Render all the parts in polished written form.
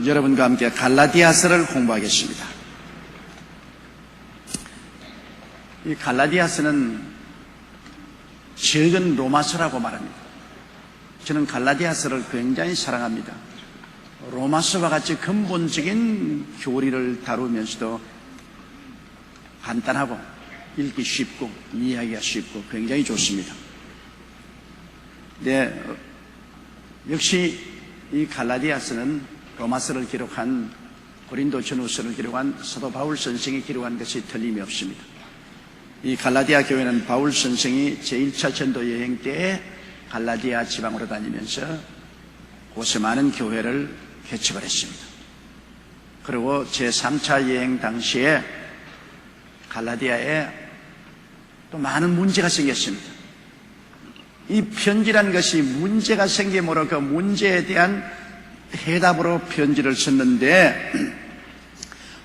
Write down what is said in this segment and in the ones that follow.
오늘은 여러분과 함께 갈라디아서를 공부하겠습니다. 이 갈라디아서는 적은 로마서라고 말합니다. 저는 갈라디아서를 굉장히 사랑합니다. 로마서와 같이 근본적인 교리를 다루면서도 간단하고 읽기 쉽고 이해하기가 쉽고 굉장히 좋습니다. 네, 역시 이 갈라디아서는 로마서를 기록한 고린도 전후서를 기록한 사도 바울 선생이 기록한 것이 틀림이 없습니다. 이 갈라디아 교회는 바울 선생이 제1차 전도 여행 때에 갈라디아 지방으로 다니면서 곳에 많은 교회를 개척을 했습니다. 그리고 제3차 여행 당시에 갈라디아에 또 많은 문제가 생겼습니다. 이 편지란 것이 문제가 생기므로 그 문제에 대한 해답으로 편지를 썼는데,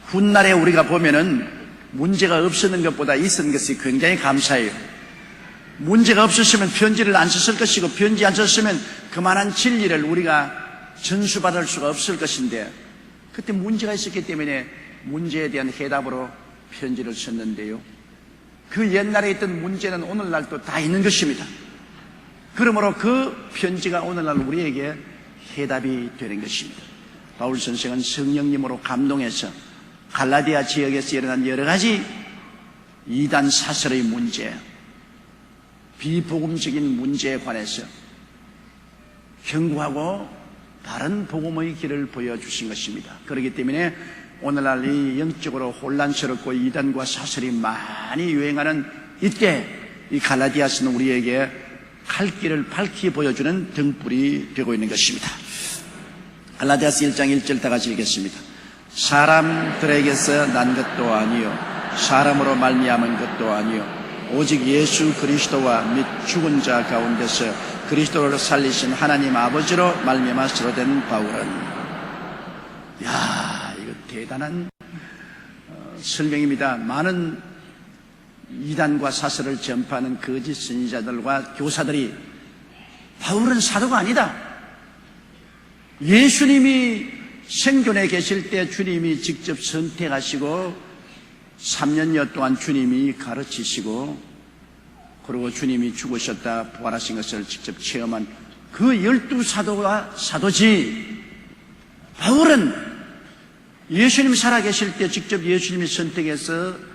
훗날에 우리가 보면은 문제가 없었는 것보다 있었는 것이 굉장히 감사해요. 문제가 없었으면 편지를 안 썼을 것이고, 편지 안 썼으면 그만한 진리를 우리가 전수받을 수가 없을 것인데, 그때 문제가 있었기 때문에 문제에 대한 해답으로 편지를 썼는데요, 그 옛날에 있던 문제는 오늘날도 다 있는 것입니다. 그러므로 그 편지가 오늘날 우리에게 해답이 되는 것입니다. 바울 선생은 성령님으로 감동해서 갈라디아 지역에서 일어난 여러 가지 이단 사설의 문제, 비복음적인 문제에 관해서 경고하고 바른 복음의 길을 보여주신 것입니다. 그렇기 때문에 오늘날 이 영적으로 혼란스럽고 이단과 사설이 많이 유행하는 이때 이 갈라디아서는 우리에게 갈 길을 밝히 보여주는 등불이 되고 있는 것입니다. 갈라디아서 1장 1절 다 같이 읽겠습니다. 사람들에게서 난 것도 아니요 사람으로 말미암은 것도 아니요 오직 예수 그리스도와 및 죽은 자 가운데서 그리스도를 살리신 하나님 아버지로 말미암아서로 된 바울은, 야, 이거 대단한 설명입니다. 많은 이단과 사설을 전파하는 거짓 선지자들과 교사들이 바울은 사도가 아니다, 예수님이 생존해 계실 때 주님이 직접 선택하시고 3년여 동안 주님이 가르치시고 그리고 주님이 죽으셨다 부활하신 것을 직접 체험한 그 12사도가 사도지, 바울은 예수님 살아계실 때 직접 예수님이 선택해서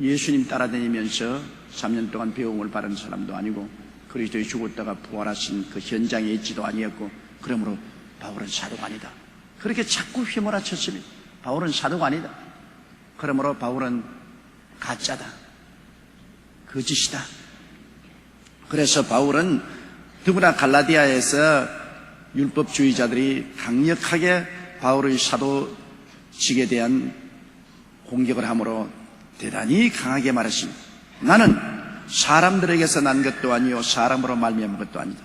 예수님 따라다니면서 3년 동안 배움을 받은 사람도 아니고 그리스도의 죽었다가 부활하신 그 현장에 있지도 아니었고, 그러므로 바울은 사도가 아니다, 그렇게 자꾸 휘몰아쳤습니다. 바울은 사도가 아니다, 그러므로 바울은 가짜다, 거짓이다. 그래서 바울은 더구나 갈라디아에서 율법주의자들이 강력하게 바울의 사도직에 대한 공격을 함으로 대단히 강하게 말했습니다. 나는 사람들에게서 난 것도 아니요 사람으로 말미암은 것도 아니다.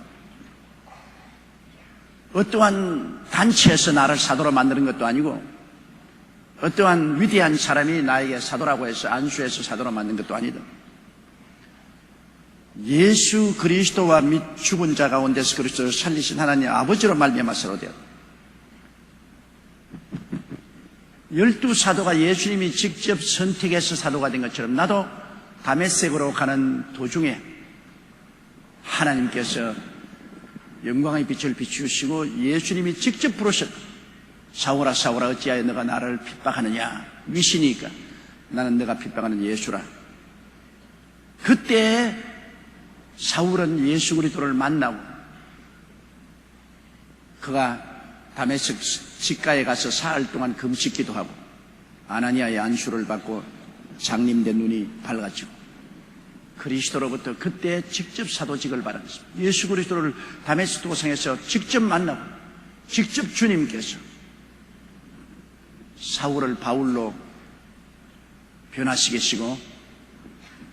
어떠한 단체에서 나를 사도로 만드는 것도 아니고 어떠한 위대한 사람이 나에게 사도라고 해서 안수해서 사도로 만든 것도 아니다. 예수 그리스도와 및 죽은 자 가운데서 그리스도를 살리신 하나님 아버지로 말미암아 사도 되었다. 12사도가 예수님이 직접 선택해서 사도가 된 것처럼 나도 다메섹으로 가는 도중에 하나님께서 영광의 빛을 비추시고 예수님이 직접 부르셨다. 사울아 사울아 어찌하여 너가 나를 핍박하느냐, 위신이니까 나는 너가 핍박하는 예수라. 그때 사울은 예수 그리스도를 만나고 그가 다메섹 직가에 가서 사흘 동안 금식기도 하고 아나니아의 안수를 받고 장님된 눈이 밝아지고 그리스도로부터 그때 직접 사도직을 받은 것입니다. 예수 그리스도를 다메섹 도상에서 직접 만나고 직접 주님께서 사울을 바울로 변화시키시고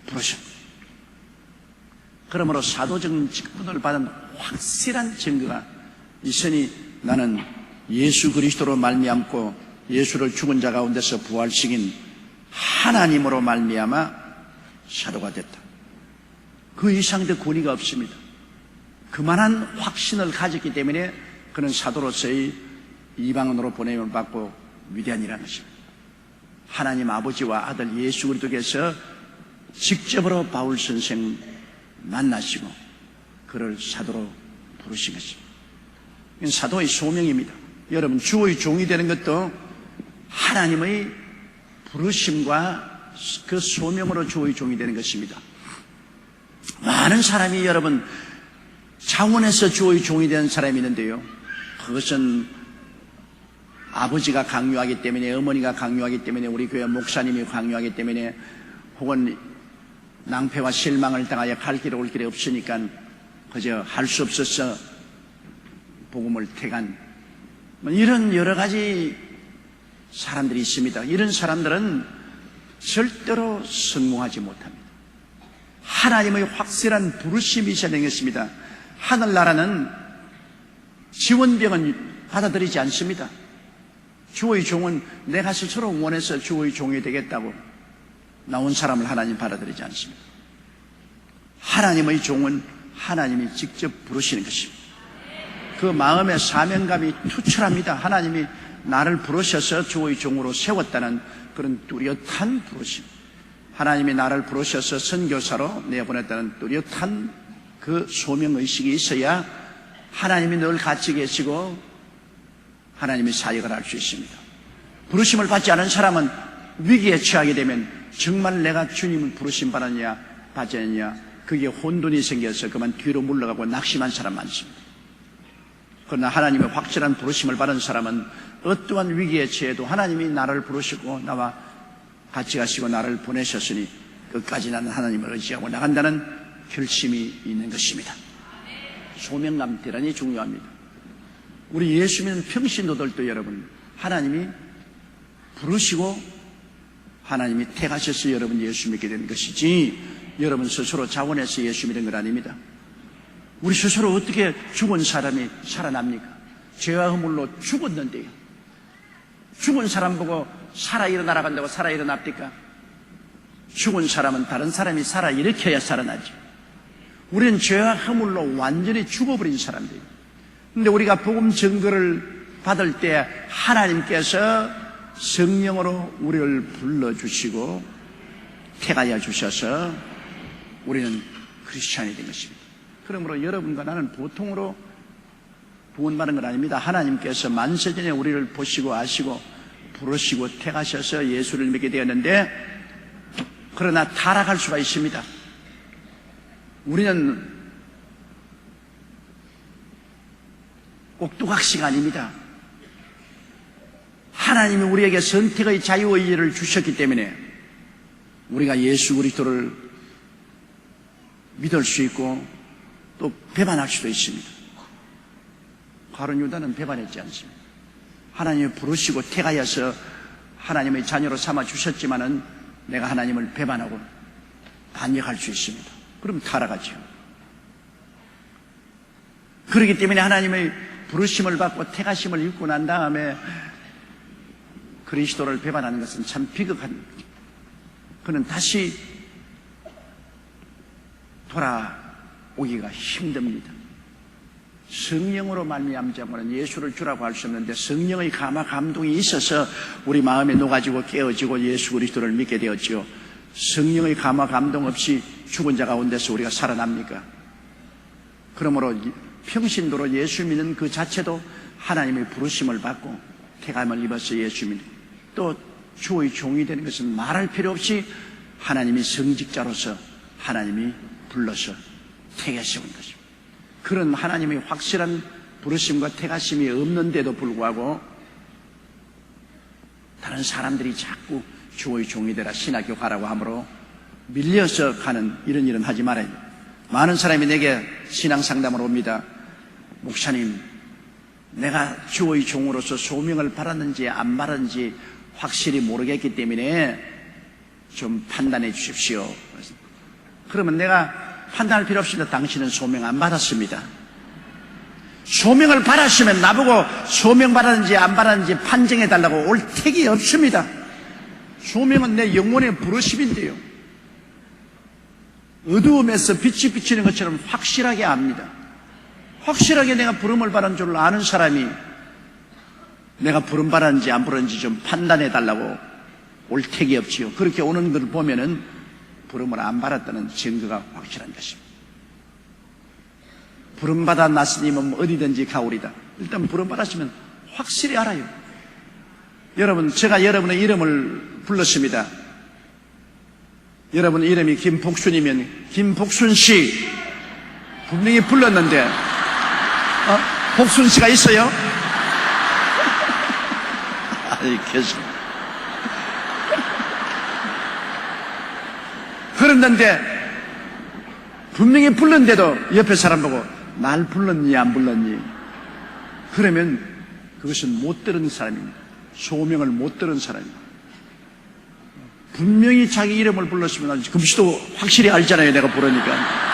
부르셨고, 그러므로 사도적 직분을 받은 확실한 증거가 있으니 나는 예수 그리스도로 말미암고 예수를 죽은 자 가운데서 부활시킨 하나님으로 말미암아 사도가 됐다. 그 이상 더 권위가 없습니다. 그만한 확신을 가졌기 때문에 그는 사도로서의 이방인으로 보냄을 받고 위대한 일하는 것입니다. 하나님 아버지와 아들 예수 그리스도께서 직접으로 바울 선생 만나시고 그를 사도로 부르신 것입니다. 이건 사도의 소명입니다. 여러분, 주의 종이 되는 것도 하나님의 부르심과 그 소명으로 주의 종이 되는 것입니다. 많은 사람이 여러분 창원에서 주의 종이 되는 사람이 있는데요, 그것은 아버지가 강요하기 때문에, 어머니가 강요하기 때문에, 우리 교회 목사님이 강요하기 때문에, 혹은 낭패와 실망을 당하여 갈 길에 올 길이 없으니까 그저 할 수 없어서 복음을 택한 이런 여러 가지 사람들이 있습니다. 이런 사람들은 절대로 성공하지 못합니다. 하나님의 확실한 부르심이 있어야 되는 것입니다. 하늘나라는 지원병은 받아들이지 않습니다. 주의 종은 내가 스스로 원해서 주의 종이 되겠다고 나온 사람을 하나님 받아들이지 않습니다. 하나님의 종은 하나님이 직접 부르시는 것입니다. 그 마음의 사명감이 투철합니다. 하나님이 나를 부르셔서 주의 종으로 세웠다는 그런 뚜렷한 부르심, 하나님이 나를 부르셔서 선교사로 내보냈다는 뚜렷한 그 소명의식이 있어야 하나님이 늘 같이 계시고 하나님의 사역을 할 수 있습니다. 부르심을 받지 않은 사람은 위기에 처하게 되면 정말 내가 주님을 부르심 받았냐 받지 않느냐, 그게 혼돈이 생겨서 그만 뒤로 물러가고 낙심한 사람 많습니다. 그러나 하나님의 확실한 부르심을 받은 사람은 어떠한 위기에 처해도 하나님이 나를 부르시고 나와 같이 가시고 나를 보내셨으니 끝까지 나는 하나님을 의지하고 나간다는 결심이 있는 것입니다. 소명감 대단히 중요합니다. 우리 예수 믿는 평신도들도 여러분, 하나님이 부르시고 하나님이 택하셔서 여러분 예수 믿게 된 것이지 여러분 스스로 자원해서 예수 믿는 건 아닙니다. 우리 스스로 어떻게 죽은 사람이 살아납니까? 죄와 허물로 죽었는데요, 죽은 사람 보고 살아 일어나라 간다고 살아 일어납니까? 죽은 사람은 다른 사람이 살아 일으켜야 살아나죠. 우리는 죄와 허물로 완전히 죽어버린 사람들이에요. 그런데 우리가 복음 증거를 받을 때 하나님께서 성령으로 우리를 불러주시고 택하여 주셔서 우리는 크리스찬이 된 것입니다. 그러므로 여러분과 나는 보통으로 구원받은 건 아닙니다. 하나님께서 만세전에 우리를 보시고 아시고 부르시고 택하셔서 예수를 믿게 되었는데, 그러나 타락할 수가 있습니다. 우리는 꼭두각시가 아닙니다. 하나님이 우리에게 선택의 자유의지를 주셨기 때문에 우리가 예수 그리스도를 믿을 수 있고 또 배반할 수도 있습니다. 가룟 유다는 배반했지 않습니다. 하나님이 부르시고 택하여서 하나님의 자녀로 삼아 주셨지만은 내가 하나님을 배반하고 반역할 수 있습니다. 그럼 타락하죠. 그렇기 때문에 하나님의 부르심을 받고 택하심을 입고 난 다음에 그리스도를 배반하는 것은 참 비극한 일이죠. 그는 다시 돌아오기가 힘듭니다. 성령으로 말미암자고는 예수를 주라고 할 수 없는데 성령의 감화 감동이 있어서 우리 마음에 녹아지고 깨어지고 예수 그리스도를 믿게 되었지요. 성령의 감화 감동 없이 죽은 자 가운데서 우리가 살아납니까? 그러므로 평신도로 예수 믿는 그 자체도 하나님의 부르심을 받고 택함을 입어서 예수 믿는, 또 주의 종이 되는 것은 말할 필요 없이 하나님이 성직자로서 하나님이 불러서 택하시는 것입니다. 그런 하나님의 확실한 부르심과 택하심이 없는데도 불구하고 다른 사람들이 자꾸 주의 종이 되라, 신학교 가라고 하므로 밀려서 가는 이런 하지 말아야 돼요. 많은 사람이 내게 신앙 상담을 옵니다. 목사님, 내가 주의 종으로서 소명을 받았는지 안 받았는지 확실히 모르겠기 때문에 좀 판단해 주십시오. 그러면 내가 판단할 필요 없습니다. 당신은 소명 안 받았습니다. 소명을 받았으면 나보고 소명 받았는지 안 받았는지 판정해 달라고 올 택이 없습니다. 소명은 내 영혼의 부르심인데요, 어두움에서 빛이 비치는 것처럼 확실하게 압니다. 확실하게 내가 부름을 받은 줄 아는 사람이 내가 부름받았는지 안 부른지 좀 판단해 달라고 올 택이 없지요. 그렇게 오는 걸 보면은 부름을 안 받았다는 증거가 확실한 것입니다. 부름받아 났으니면 어디든지 가오리다. 일단 부름받았으면 확실히 알아요. 여러분, 제가 여러분의 이름을 불렀습니다. 여러분 이름이 김복순이면 김복순 씨 분명히 불렀는데 복순 씨가 있어요? 아니, 계속. 그랬는데 분명히 불렀는데도 옆에 사람 보고 날 불렀니 안 불렀니? 그러면 그것은 못 들은 사람입니다. 소명을 못 들은 사람입니다. 분명히 자기 이름을 불렀으면 금시도 확실히 알잖아요. 내가 부르니까.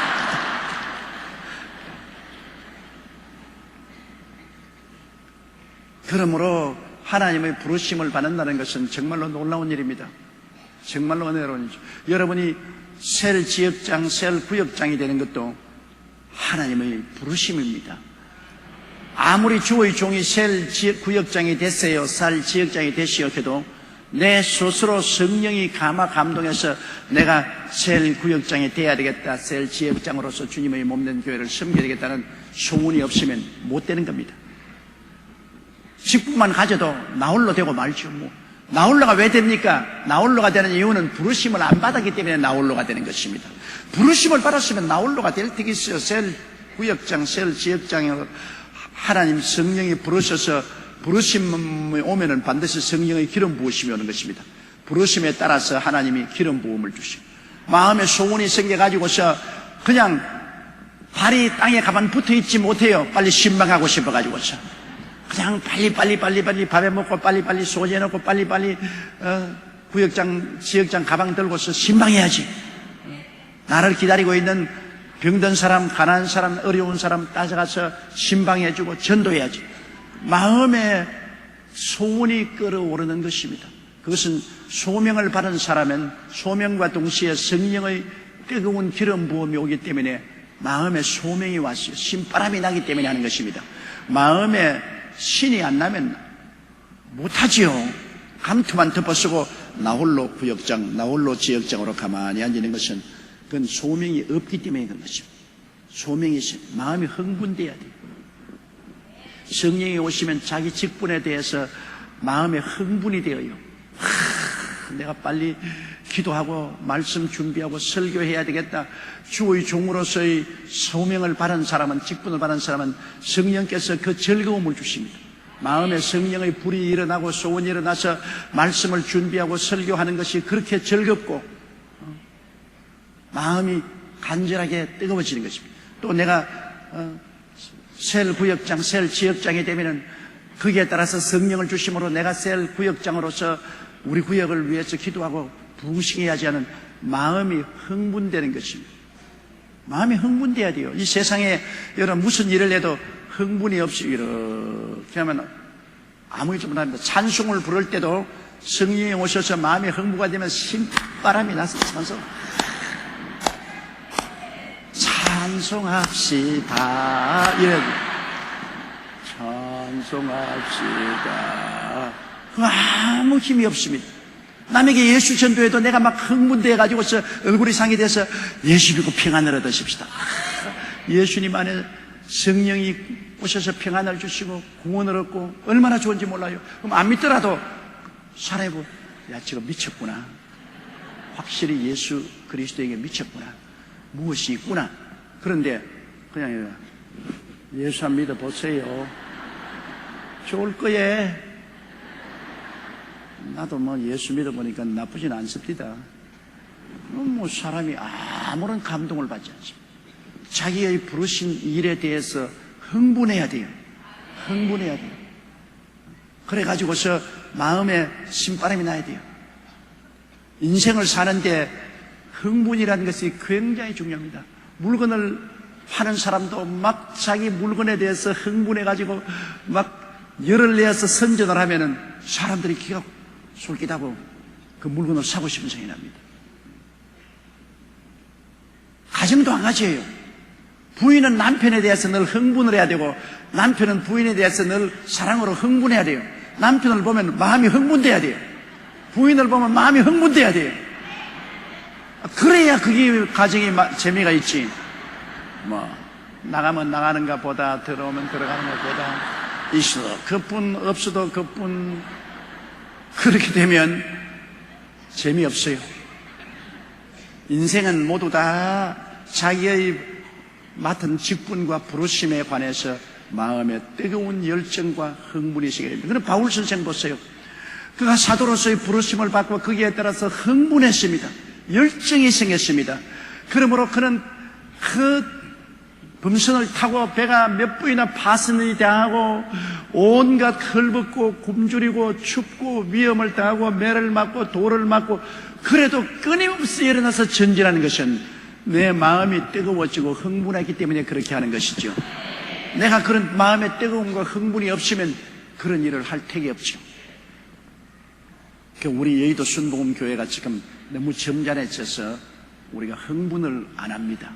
그러므로 하나님의 부르심을 받는다는 것은 정말로 놀라운 일입니다. 정말로 은혜로운 일이죠. 여러분이 셀 지역장, 셀 구역장이 되는 것도 하나님의 부르심입니다. 아무리 주의 종이 셀 구역장이 됐어요, 셀 지역장이 됐어요 해도 내 스스로 성령이 감동해서 내가 셀 구역장이 돼야 되겠다, 셀 지역장으로서 주님의 몸된 교회를 섬겨야 되겠다는 소원이 없으면 못 되는 겁니다. 직분만 가져도 나홀로 되고 말죠. 나홀로가 왜 됩니까? 나홀로가 되는 이유는 부르심을 안 받았기 때문에 나홀로가 되는 것입니다. 부르심을 받았으면 나홀로가 될 택이 있어요. 셀 구역장, 셀 지역장에 하나님 성령이 부르셔서 부르심이 오면은 반드시 성령의 기름 부으심이 오는 것입니다. 부르심에 따라서 하나님이 기름 부음을 주시고 마음에 소원이 생겨가지고서 그냥 발이 땅에 가만 붙어있지 못해요. 빨리 신방하고 싶어가지고서 그냥 빨리 밥에 먹고 빨리 소지해놓고 빨리 구역장 지역장 가방 들고서 신방해야지. 나를 기다리고 있는 병든 사람, 가난한 사람, 어려운 사람 따져가서 신방해주고 전도해야지. 마음에 소원이 끓어오르는 것입니다. 그것은 소명을 받은 사람은 소명과 동시에 성령의 뜨거운 기름 부음이 오기 때문에 마음에 소명이 왔어요. 신바람이 나기 때문에 하는 것입니다. 마음에 신이 안 나면 못하지요. 감투만 덮어쓰고 나홀로 구역장, 나홀로 지역장으로 가만히 앉는 것은 그건 소명이 없기 때문에 그런 것입니다. 소명이 있어요. 마음이 흥분돼야 돼요. 성령이 오시면 자기 직분에 대해서 마음에 흥분이 되어요. 내가 빨리 기도하고 말씀 준비하고 설교해야 되겠다. 주의 종으로서의 소명을 받은 사람은, 직분을 받은 사람은 성령께서 그 즐거움을 주십니다. 마음에 성령의 불이 일어나고 소원이 일어나서 말씀을 준비하고 설교하는 것이 그렇게 즐겁고 마음이 간절하게 뜨거워지는 것입니다. 또 내가 셀 구역장, 셀 지역장이 되면은 거기에 따라서 성령을 주심으로 내가 셀 구역장으로서 우리 구역을 위해서 기도하고 부흥해야지 하는 마음이 흥분되는 것입니다. 마음이 흥분돼야 돼요. 이 세상에 여러분 무슨 일을 해도 흥분이 없이 이렇게 하면 아무 일도 못합니다. 찬송을 부를 때도 성령이 오셔서 마음이 흥분가 되면 신바람이 나서 찬송합시다. 이래 찬송합시다. 아무 힘이 없습니다. 남에게 예수 전도해도 내가 막 흥분돼가지고서 얼굴이 상이 돼서 예수 믿고 평안을 얻으십시다. 예수님 안에 성령이 오셔서 평안을 주시고 구원을 얻고 얼마나 좋은지 몰라요. 그럼 안 믿더라도 사람이 보고 야, 지금 미쳤구나. 확실히 예수 그리스도에게 미쳤구나. 무엇이 있구나. 그런데 그냥 예수 안 믿어보세요. 좋을 거예. 나도 뭐 예수 믿어보니까 나쁘진 않습니다. 뭐 사람이 아무런 감동을 받지 않습니다. 자기의 부르신 일에 대해서 흥분해야 돼요. 흥분해야 돼요. 그래가지고서 마음에 신바람이 나야 돼요. 인생을 사는데 흥분이라는 것이 굉장히 중요합니다. 물건을 파는 사람도 막 자기 물건에 대해서 흥분해가지고 막 열을 내어서 선전을 하면은 사람들이 기가 솔깃하고 그 물건을 사고 싶은 생각이 납니다. 가정도 한 가지예요. 부인은 남편에 대해서 늘 흥분을 해야 되고 남편은 부인에 대해서 늘 사랑으로 흥분해야 돼요. 남편을 보면 마음이 흥분돼야 돼요. 부인을 보면 마음이 흥분돼야 돼요. 그래야 그게 가정이 재미가 있지. 나가면 나가는가 보다, 들어오면 들어가는가 보다, 있어도 그뿐, 없어도 그뿐. 그렇게 되면 재미없어요. 인생은 모두 다 자기의 맡은 직분과 부르심에 관해서 마음에 뜨거운 열정과 흥분이 있어야 됩니다. 그럼 바울 선생 보세요. 그가 사도로서의 부르심을 받고 거기에 따라서 흥분했습니다. 열정이 생겼습니다. 그러므로 그는 그 범선을 타고 배가 몇 번이나 파선이 당하고 온갖 헐벗고 굶주리고 춥고 위험을 당하고 매를 맞고 돌을 맞고 그래도 끊임없이 일어나서 전진하는 것은 내 마음이 뜨거워지고 흥분하기 때문에 그렇게 하는 것이죠. 내가 그런 마음의 뜨거움과 흥분이 없으면 그런 일을 할 택이 없죠. 우리 여의도 순복음교회가 지금 너무 점잖해져서 우리가 흥분을 안 합니다.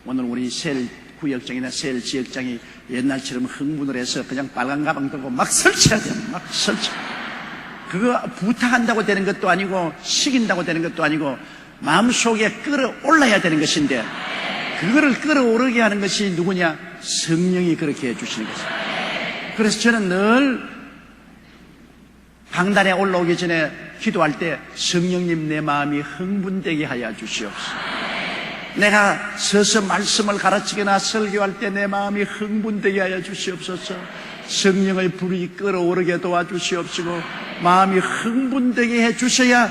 오늘 우리 셀 구역장이나 셀 지역장이 옛날처럼 흥분을 해서 그냥 빨간 가방 들고 막 설치해야 돼요. 막 설치. 그거 부탁한다고 되는 것도 아니고 시킨다고 되는 것도 아니고 마음속에 끌어올라야 되는 것인데 그거를 끌어오르게 하는 것이 누구냐? 성령이 그렇게 해주시는 것입니다. 그래서 저는 늘 강단에 올라오기 전에 기도할 때 성령님 내 마음이 흥분되게 하여 주시옵소서. 내가 서서 말씀을 가르치거나 설교할 때 내 마음이 흥분되게 하여 주시옵소서. 성령의 불이 끌어오르게 도와주시옵시고 마음이 흥분되게 해 주셔야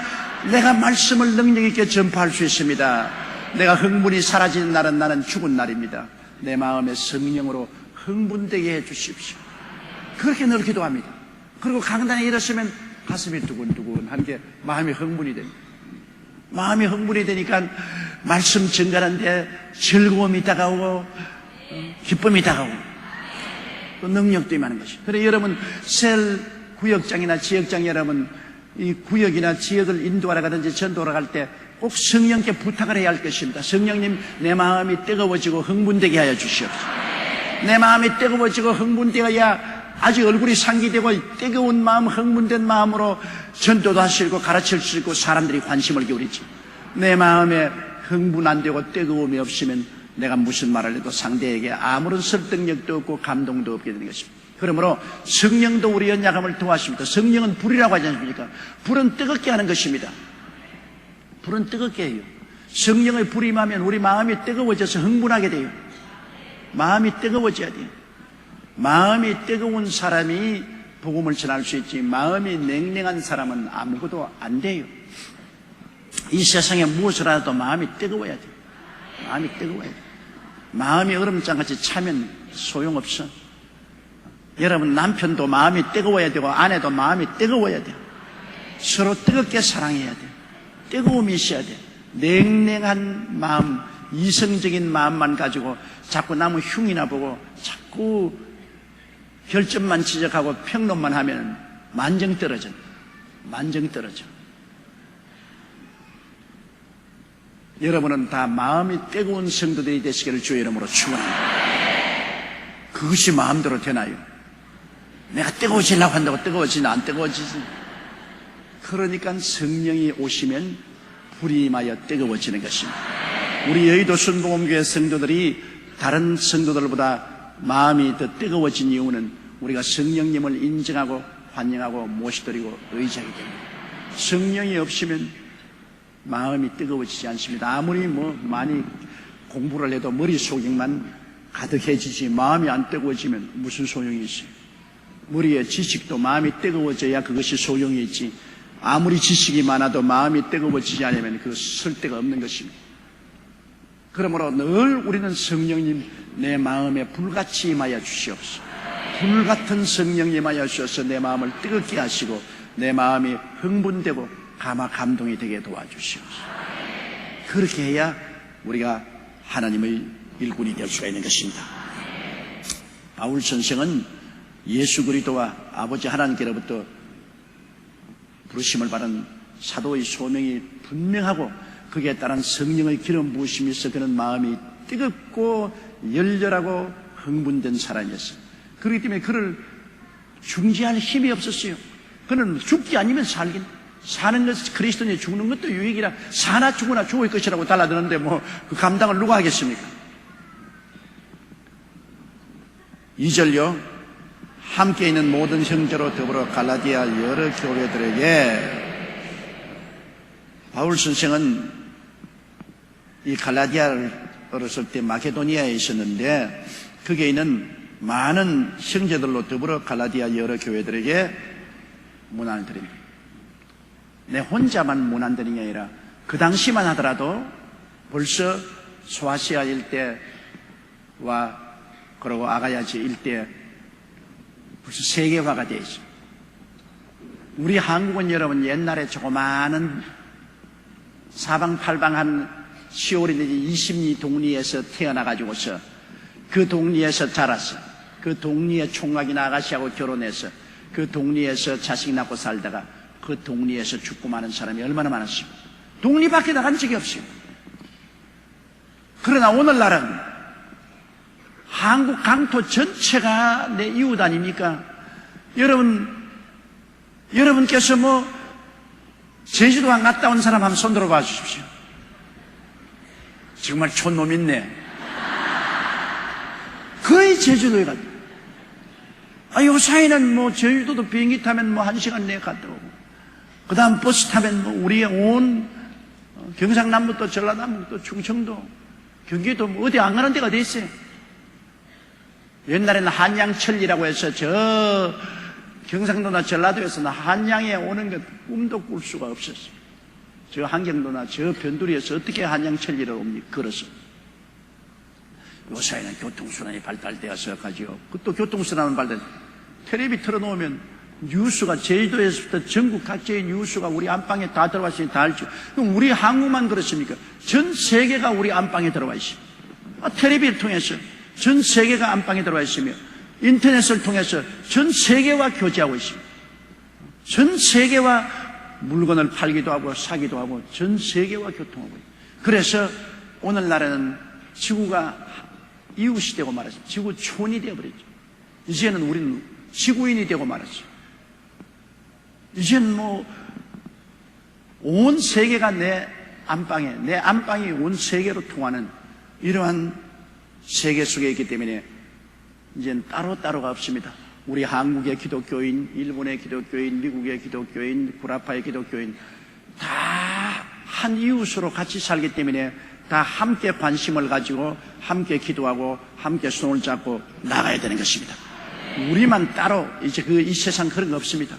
내가 말씀을 능력 있게 전파할 수 있습니다. 내가 흥분이 사라지는 날은 나는 죽은 날입니다. 내 마음의 성령으로 흥분되게 해 주십시오. 그렇게 늘 기도합니다. 그리고 강단에 일었으면 가슴이 두근두근한 게 마음이 흥분이 됩니다. 마음이 흥분이 되니까 말씀 전가하는데 즐거움이 다가오고 기쁨이 다가오고 또 능력도 임하는 것이죠. 그래서 여러분 셀 구역장이나 지역장 여러분 이 구역이나 지역을 인도하러 가든지 전도하러 갈 때 꼭 성령께 부탁을 해야 할 것입니다. 성령님 내 마음이 뜨거워지고 흥분되게 하여 주시옵소서. 내 마음이 뜨거워지고 흥분되어야 아직 얼굴이 상기되고 뜨거운 마음, 흥분된 마음으로 전도도 하시고 가르칠 수 있고 사람들이 관심을 기울이지. 내 마음에 흥분 안 되고 뜨거움이 없으면 내가 무슨 말을 해도 상대에게 아무런 설득력도 없고 감동도 없게 되는 것입니다. 그러므로 성령도 우리 연약함을 도와줍니다. 성령은 불이라고 하지 않습니까? 불은 뜨겁게 하는 것입니다. 불은 뜨겁게 해요. 성령의 불이 임하면 우리 마음이 뜨거워져서 흥분하게 돼요. 마음이 뜨거워져야 돼요. 마음이 뜨거운 사람이 복음을 전할 수 있지 마음이 냉랭한 사람은 아무것도 안 돼요. 이 세상에 무엇을 하도 마음이 뜨거워야 돼요. 마음이 뜨거워야 돼요. 마음이 얼음장같이 차면 소용없어. 여러분 남편도 마음이 뜨거워야 되고 아내도 마음이 뜨거워야 돼요. 서로 뜨겁게 사랑해야 돼요. 뜨거움이 있어야 돼요. 냉랭한 마음, 이성적인 마음만 가지고 자꾸 남의 흉이나 보고 자꾸 결점만 지적하고 평론만 하면 만정 떨어져. 만정 떨어져. 여러분은 다 마음이 뜨거운 성도들이 되시기를 주의 이름으로 축원합니다. 그것이 마음대로 되나요? 내가 뜨거워지려고 한다고 뜨거워지나 안 뜨거워지지. 그러니까 성령이 오시면 불이 임하여 뜨거워지는 것입니다. 우리 여의도 순복음교회 성도들이 다른 성도들보다 마음이 더 뜨거워진 이유는 우리가 성령님을 인정하고 환영하고 모시드리고 의지하기 때문입니다. 성령이 없으면 마음이 뜨거워지지 않습니다. 아무리 많이 공부를 해도 머릿속에만 가득해지지 마음이 안 뜨거워지면 무슨 소용이 있어요? 머리의 지식도 마음이 뜨거워져야 그것이 소용이 있지. 아무리 지식이 많아도 마음이 뜨거워지지 않으면 그 쓸데가 없는 것입니다. 그러므로 늘 우리는 성령님 내 마음에 불같이 임하여 주시옵소서. 불같은 성령님 임하여 주셔서 내 마음을 뜨겁게 하시고 내 마음이 흥분되고 감동이 되게 도와주시옵소서. 그렇게 해야 우리가 하나님의 일꾼이 될 수가 있는 것입니다. 바울 선생은 예수 그리스도와 아버지 하나님께로부터 부르심을 받은 사도의 소명이 분명하고 거기에 따른 성령의 기름 부으심이 있어 그는 마음이 뜨겁고 열렬하고 흥분된 사람이었어요. 그렇기 때문에 그를 중지할 힘이 없었어요. 그는 죽기 아니면 살긴. 사는 것, 그리스도인이 죽는 것도 유익이라 사나 죽으나 죽을 것이라고 달라드는데 뭐 그 감당을 누가 하겠습니까? 2절요. 함께 있는 모든 형제로 더불어 갈라디아 여러 교회들에게. 바울 선생은 이 갈라디아를 어렸을 때 마케도니아에 있었는데 거기에 있는 많은 형제들로 더불어 갈라디아 여러 교회들에게 문안을 드립니다. 내 혼자만 문안 드린 게 아니라 그 당시만 하더라도 벌써 소아시아 일대와 그리고 아가야지 일대 벌써 세계화가 되어 있어요. 우리 한국은 여러분 옛날에 조그마한 사방팔방한 시골에 20리 동리에서 태어나가지고서 그 동리에서 자랐어. 그 동리의 총각인 아가씨하고 결혼해서 그 동리에서 자식 낳고 살다가 그 동리에서 죽고 마는 사람이 얼마나 많았어요. 동리 밖에 나간 적이 없어요. 그러나 오늘날은 한국 강토 전체가 내 이웃 아닙니까? 여러분께서 뭐 제주도 안 갔다 온 사람 한번 손 들어봐 주십시오. 정말 촌놈 있네. 거의 제주도에 갔다. 요 사이는 뭐 제주도도 비행기 타면 뭐 1시간 내에 갔다 오고, 그 다음 버스 타면 뭐 우리의 온 경상남부도 전라남부도 충청도 경기도 뭐 어디 안 가는 데가 어디 있어요. 옛날에는 한양철이라고 해서 저 경상도나 전라도에서는 한양에 오는 것 꿈도 꿀 수가 없었어요. 저 한경도나 저 변두리에서 어떻게 한양철리를 옵니까? 걸어서. 요사이는 교통수단이 발달되어서 가지고, 또 교통수단은 발달, 텔레비 틀어놓으면 뉴스가 제주도에서부터 전국 각지의 뉴스가 우리 안방에 다 들어와 있으니 다 알죠. 그럼 우리 한국만 그렇습니까? 전 세계가 우리 안방에 들어와 있습니다. 텔레비를 통해서 전 세계가 안방에 들어와 있으며, 인터넷을 통해서 전 세계와 교제하고 있습니다. 전 세계와 물건을 팔기도 하고 사기도 하고 전 세계와 교통하고 있습니다. 그래서 오늘날에는 지구가 이웃이 되고 말았죠. 지구촌이 되어버렸죠. 이제는 우리는 지구인이 되고 말았죠. 이제는 뭐 온 세계가 내 안방이 온 세계로 통하는 이러한 세계 속에 있기 때문에 이제는 따로따로가 없습니다. 우리 한국의 기독교인, 일본의 기독교인, 미국의 기독교인, 구라파의 기독교인 다 한 이웃으로 같이 살기 때문에 다 함께 관심을 가지고 함께 기도하고 함께 손을 잡고 나가야 되는 것입니다. 우리만 따로 이제 이 세상 그런 거 없습니다.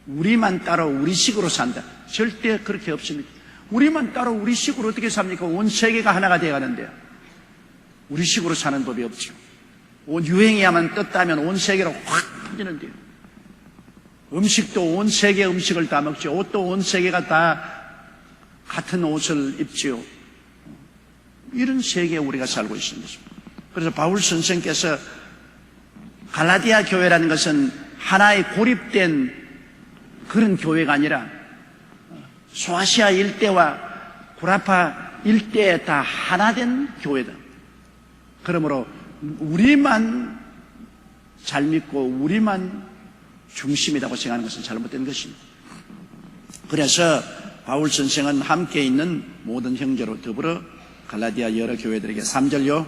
우리만 따로 우리식으로 산다. 절대 그렇게 없습니다. 우리만 따로 우리식으로 어떻게 삽니까? 온 세계가 하나가 되어 가는데요. 우리식으로 사는 법이 없죠. 유행이야만 떴다면 온 세계로 확 퍼지는데요. 음식도 온 세계 음식을 다 먹죠. 옷도 온 세계가 다 같은 옷을 입지요. 이런 세계에 우리가 살고 있습니다. 그래서 바울 선생께서 갈라디아 교회라는 것은 하나의 고립된 그런 교회가 아니라 소아시아 일대와 구라파 일대에 다 하나된 교회다. 그러므로 우리만 잘 믿고 우리만 중심이라고 생각하는 것은 잘못된 것입니다. 그래서 바울 선생은 함께 있는 모든 형제로 더불어 갈라디아 여러 교회들에게 3절요.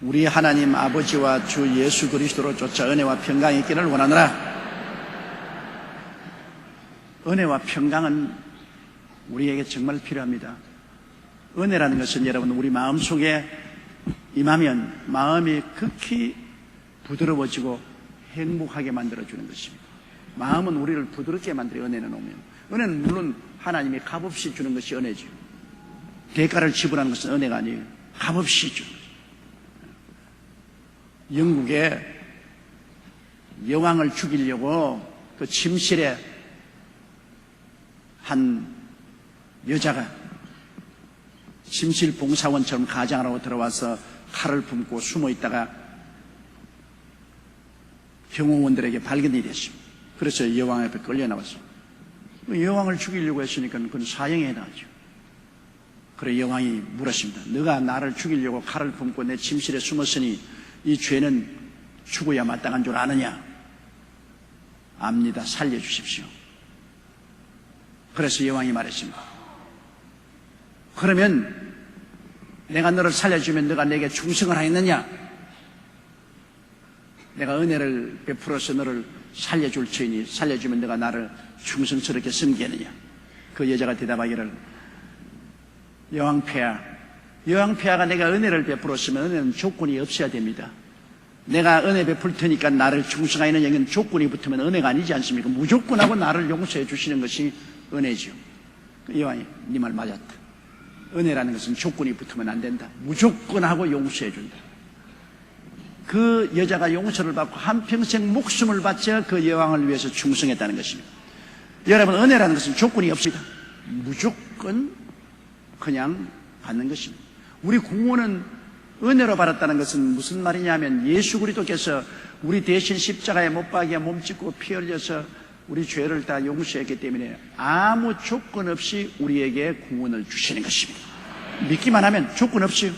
우리 하나님 아버지와 주 예수 그리스도로 쫓아 은혜와 평강이 있기를 원하노라. 은혜와 평강은 우리에게 정말 필요합니다. 은혜라는 것은 여러분 우리 마음속에 임하면 마음이 극히 부드러워지고 행복하게 만들어주는 것입니다. 마음은 우리를 부드럽게 만들어요. 은혜는 오면. 은혜는 물론 하나님이 값없이 주는 것이 은혜죠. 대가를 지불하는 것은 은혜가 아니에요. 값없이 주는 것입니다. 영국에 여왕을 죽이려고 그 침실에 한 여자가 침실 봉사원처럼 가장을 하고 들어와서 칼을 품고 숨어 있다가 경호원들에게 발견이 됐습니다. 그래서 여왕 앞에 끌려 나왔습니다. 여왕을 죽이려고 했으니까 그건 사형에 해당하죠. 그래 여왕이 물었습니다. 너가 나를 죽이려고 칼을 품고 내 침실에 숨었으니 이 죄는 죽어야 마땅한 줄 아느냐? 압니다. 살려주십시오. 그래서 여왕이 말했습니다. 그러면 내가 너를 살려주면 너가 내게 충성을 하겠느냐? 내가 은혜를 베풀어서 너를 살려줄 터이니 살려주면 너가 나를 충성스럽게 섬기느냐? 그 여자가 대답하기를, 여왕폐하가 내가 은혜를 베풀었으면 은혜는 조건이 없어야 됩니다. 내가 은혜 베풀 테니까 나를 충성하는 영은 조건이 붙으면 은혜가 아니지 않습니까? 무조건하고 나를 용서해 주시는 것이 은혜죠. 여왕이 네 말 맞았다. 은혜라는 것은 조건이 붙으면 안 된다. 무조건하고 용서해 준다. 그 여자가 용서를 받고 한평생 목숨을 바쳐 그 여왕을 위해서 충성했다는 것입니다. 여러분, 은혜라는 것은 조건이 없습니다. 무조건 그냥 받는 것입니다. 우리 구원은 은혜로 받았다는 것은 무슨 말이냐면, 예수 그리스도께서 우리 대신 십자가에 못 박여 몸짓고 피 흘려서 우리 죄를 다 용서했기 때문에 아무 조건 없이 우리에게 구원을 주시는 것입니다. 믿기만 하면 조건 없이,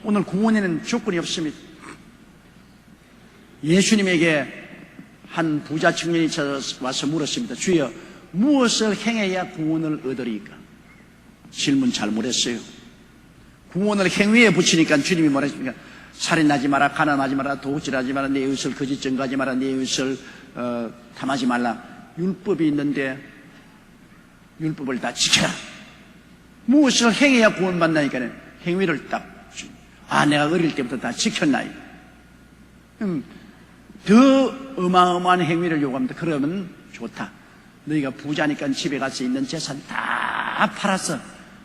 오늘 구원에는 조건이 없습니다. 예수님에게 한 부자 청년이 와서 물었습니다. 주여, 무엇을 행해야 구원을 얻으리까? 질문 잘못했어요. 구원을 행위에 붙이니까 주님이 뭐라 했습니까? 살인하지 마라, 가난하지 마라, 도둑질하지 마라, 내 이웃을 거짓 증거하지 마라, 내 이웃을 탐하지 말라. 율법이 있는데 율법을 다 지켜라. 무엇을 행해야 구원받나니까 행위를 딱, 내가 어릴 때부터 다 지켰나이. 더 어마어마한 행위를 요구합니다. 그러면 좋다. 너희가 부자니까 집에 가서 있는 재산 다 팔아서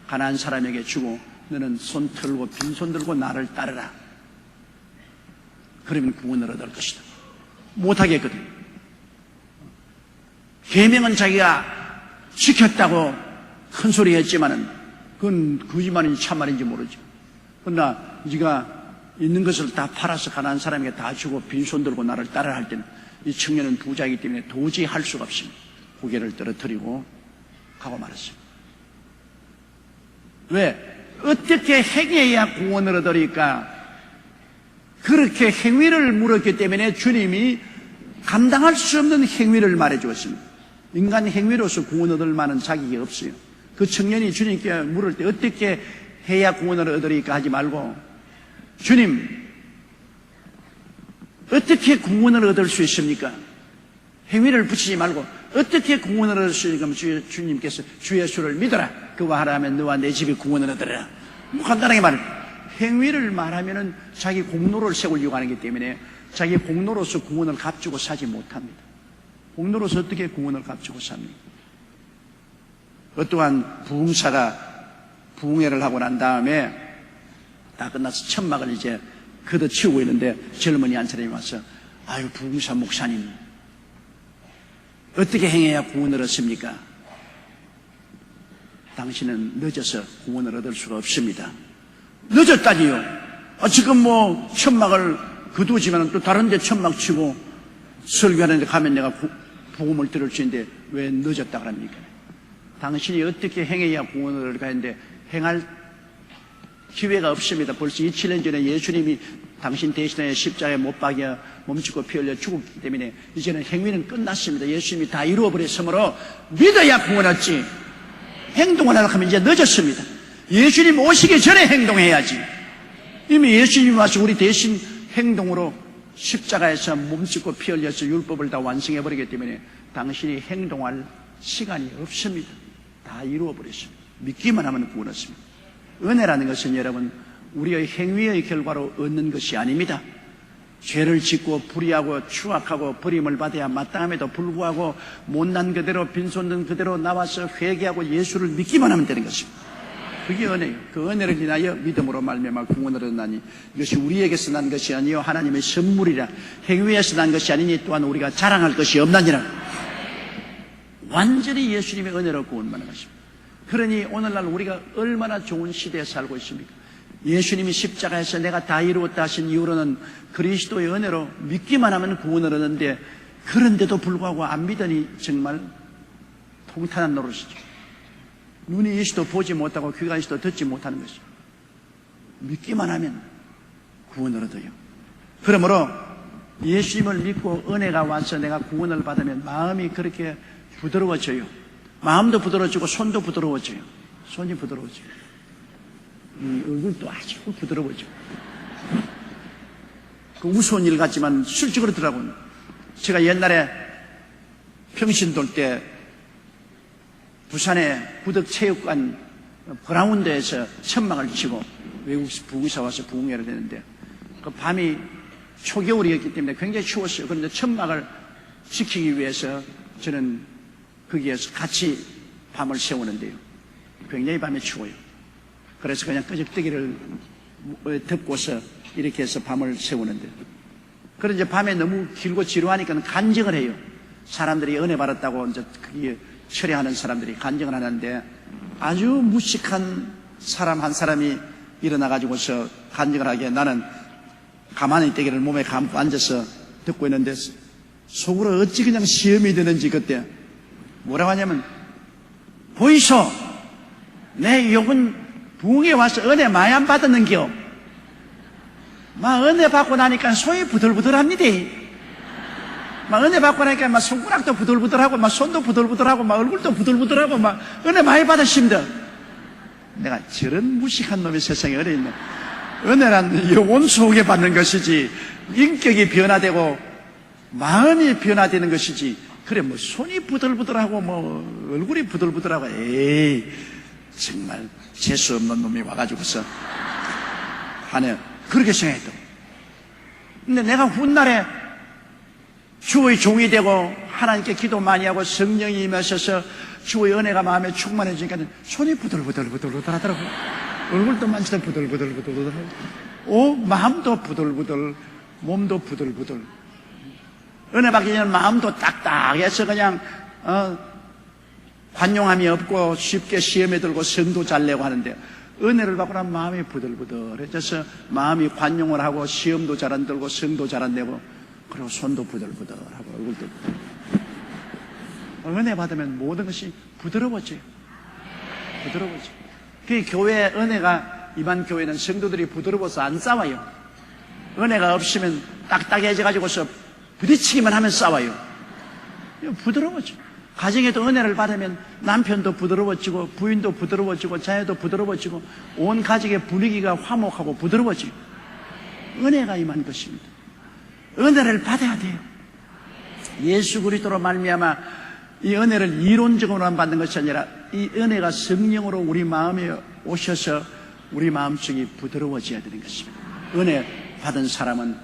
가난한 사람에게 주고 너는 손 털고 빈손 들고 나를 따르라. 그러면 구원을 얻을 것이다. 못하겠거든. 계명은 자기가 지켰다고 큰 소리 했지만은 그건 거짓말인지 참말인지 모르죠. 그러나 네가 있는 것을 다 팔아서 가난한 사람에게 다 주고 빈손 들고 나를 따라 할 때는 이 청년은 부자이기 때문에 도저히 할 수가 없습니다. 고개를 떨어뜨리고 가고 말았습니다. 왜? 어떻게 행해야 구원을 얻으리까? 그렇게 행위를 물었기 때문에 주님이 감당할 수 없는 행위를 말해 주었습니다. 인간 행위로서 구원 얻을 만한 자격이 없어요. 그 청년이 주님께 물을 때 어떻게 해야 구원을 얻으리까 하지 말고, 주님, 어떻게 구원을 얻을 수 있습니까? 행위를 붙이지 말고 어떻게 구원을 얻을 수 있습니까? 주님께서 주 예수를 믿어라. 그와 하라면 너와 내 집이 구원을 얻으리라. 간단하게 말해. 행위를 말하면은 자기 공로를 세우려고 하기 때문에 자기 공로로서 구원을 값주고 사지 못합니다. 공로로서 어떻게 구원을 값주고 삽니까? 어떠한 부흥사가 부흥회를 하고 난 다음에 다 끝나서 천막을 이제 걷어치우고 있는데 젊은이 한 사람이 와서, 아유, 부흥사 목사님, 어떻게 행해야 구원을 얻습니까? 당신은 늦어서 구원을 얻을 수가 없습니다. 늦었다니요. 지금 뭐 천막을 거두지만 또 다른 데 천막 치고 설교하는 데 가면 내가 복음을 들을 수 있는데 왜 늦었다 그럽니까? 당신이 어떻게 행해야 구원을 얻을까 했는데 행할 기회가 없습니다. 벌써 27년 전에 예수님이 당신 대신에 십자가에 못 박여 몸짓고 피 흘려 죽었기 때문에 이제는 행위는 끝났습니다. 예수님이 다 이루어버렸으므로 믿어야 구원 얻지. 행동을 하려고 하면 이제 늦었습니다. 예수님 오시기 전에 행동해야지. 이미 예수님이 와서 우리 대신 행동으로 십자가에서 몸짓고 피 흘려서 율법을 다 완성해버리기 때문에 당신이 행동할 시간이 없습니다. 다 이루어버렸습니다. 믿기만 하면 구원 얻습니다. 은혜라는 것은 여러분, 우리의 행위의 결과로 얻는 것이 아닙니다. 죄를 짓고 불의하고 추악하고 버림을 받아야 마땅함에도 불구하고 못난 그대로 빈손든 그대로 나와서 회개하고 예수를 믿기만 하면 되는 것입니다. 그게 은혜예요. 그 은혜를 인하여 믿음으로 말미암아 구원을 얻나니 이것이 우리에게서 난 것이 아니요 하나님의 선물이라. 행위에서 난 것이 아니니 또한 우리가 자랑할 것이 없나니라. 완전히 예수님의 은혜로 구원받는 것입니다. 그러니 오늘날 우리가 얼마나 좋은 시대에 살고 있습니까? 예수님이 십자가에서 내가 다 이루었다 하신 이후로는 그리스도의 은혜로 믿기만 하면 구원을 얻는데, 그런데도 불구하고 안 믿으니 정말 통탄한 노릇이죠. 눈이 있어도 보지 못하고 귀가 있어도 듣지 못하는 것이죠. 믿기만 하면 구원을 얻어요. 그러므로 예수님을 믿고 은혜가 와서 내가 구원을 받으면 마음이 그렇게 부드러워져요. 마음도 부드러워지고 손도 부드러워져요. 손이 부드러워져요. 얼굴도 아주 부드러워져. 그 우스운 일 같지만 실제 그렇더라고요. 제가 옛날에 평신 돌 때 부산의 구덕체육관 그라운드에서 천막을 치고 외국 부흥사 와서 부흥회를 했는데 그 밤이 초겨울이었기 때문에 굉장히 추웠어요. 그런데 천막을 지키기 위해서 저는 거기에서 같이 밤을 새우는데요. 굉장히 밤에 추워요. 그래서 그냥 끄적대기를 덮고서 이렇게 해서 밤을 새우는데, 그런데 이제 밤에 너무 길고 지루하니까 간증을 해요. 사람들이 은혜 받았다고 이제 그게 철회하는 사람들이 간증을 하는데, 아주 무식한 사람 한 사람이 일어나가지고서 간증을 하기에 나는 가만히 떼기를 몸에 감고 앉아서 듣고 있는데 속으로 어찌 그냥 시험이 드는지 그때 뭐라고 하냐면, 보이소, 내 욕은 부흥에 와서 은혜 많이 안 받았는겨. 막 은혜 받고 나니까 손이 부들부들합니다. 막 은혜 받고 나니까 막 손가락도 부들부들하고 막 손도 부들부들하고 막 얼굴도 부들부들하고 막 은혜 많이 받으십니다. 내가 저런 무식한 놈이 세상에 어디 있네. 은혜란 영혼 속에 받는 것이지 인격이 변화되고 마음이 변화되는 것이지, 그래 뭐 손이 부들부들하고 뭐 얼굴이 부들부들하고, 에이 정말 재수 없는 놈이 와가지고서 하네. 그렇게 생각했다. 근데 내가 훗날에 주의 종이 되고 하나님께 기도 많이 하고 성령이 임하셔서 주의 은혜가 마음에 충만해지니까 손이 부들부들하더라고요. 얼굴도 만지다 부들부들하고, 마음도 부들부들, 몸도 부들부들. 은혜 받기 전에 마음도 딱딱해서 그냥 관용함이 없고 쉽게 시험에 들고 성도 잘 내고 하는데, 은혜를 받고 나면 마음이 부들부들해져서 마음이 관용을 하고 시험도 잘 안 들고 성도 잘 안 내고, 그리고 손도 부들부들하고 얼굴도 은혜 받으면 모든 것이 부드러워져요. 부드러워져요. 그 교회 은혜가 임한 교회는 성도들이 부드러워서 안 싸워요. 은혜가 없으면 딱딱해져가지고서 부딪히기만 하면 싸워요. 부드러워져. 가정에도 은혜를 받으면 남편도 부드러워지고 부인도 부드러워지고 자녀도 부드러워지고 온 가족의 분위기가 화목하고 부드러워져요. 은혜가 임한 것입니다. 은혜를 받아야 돼요. 예수 그리스도로 말미암아 이 은혜를 이론적으로만 받는 것이 아니라 이 은혜가 성령으로 우리 마음에 오셔서 우리 마음속이 부드러워져야 되는 것입니다. 은혜 받은 사람은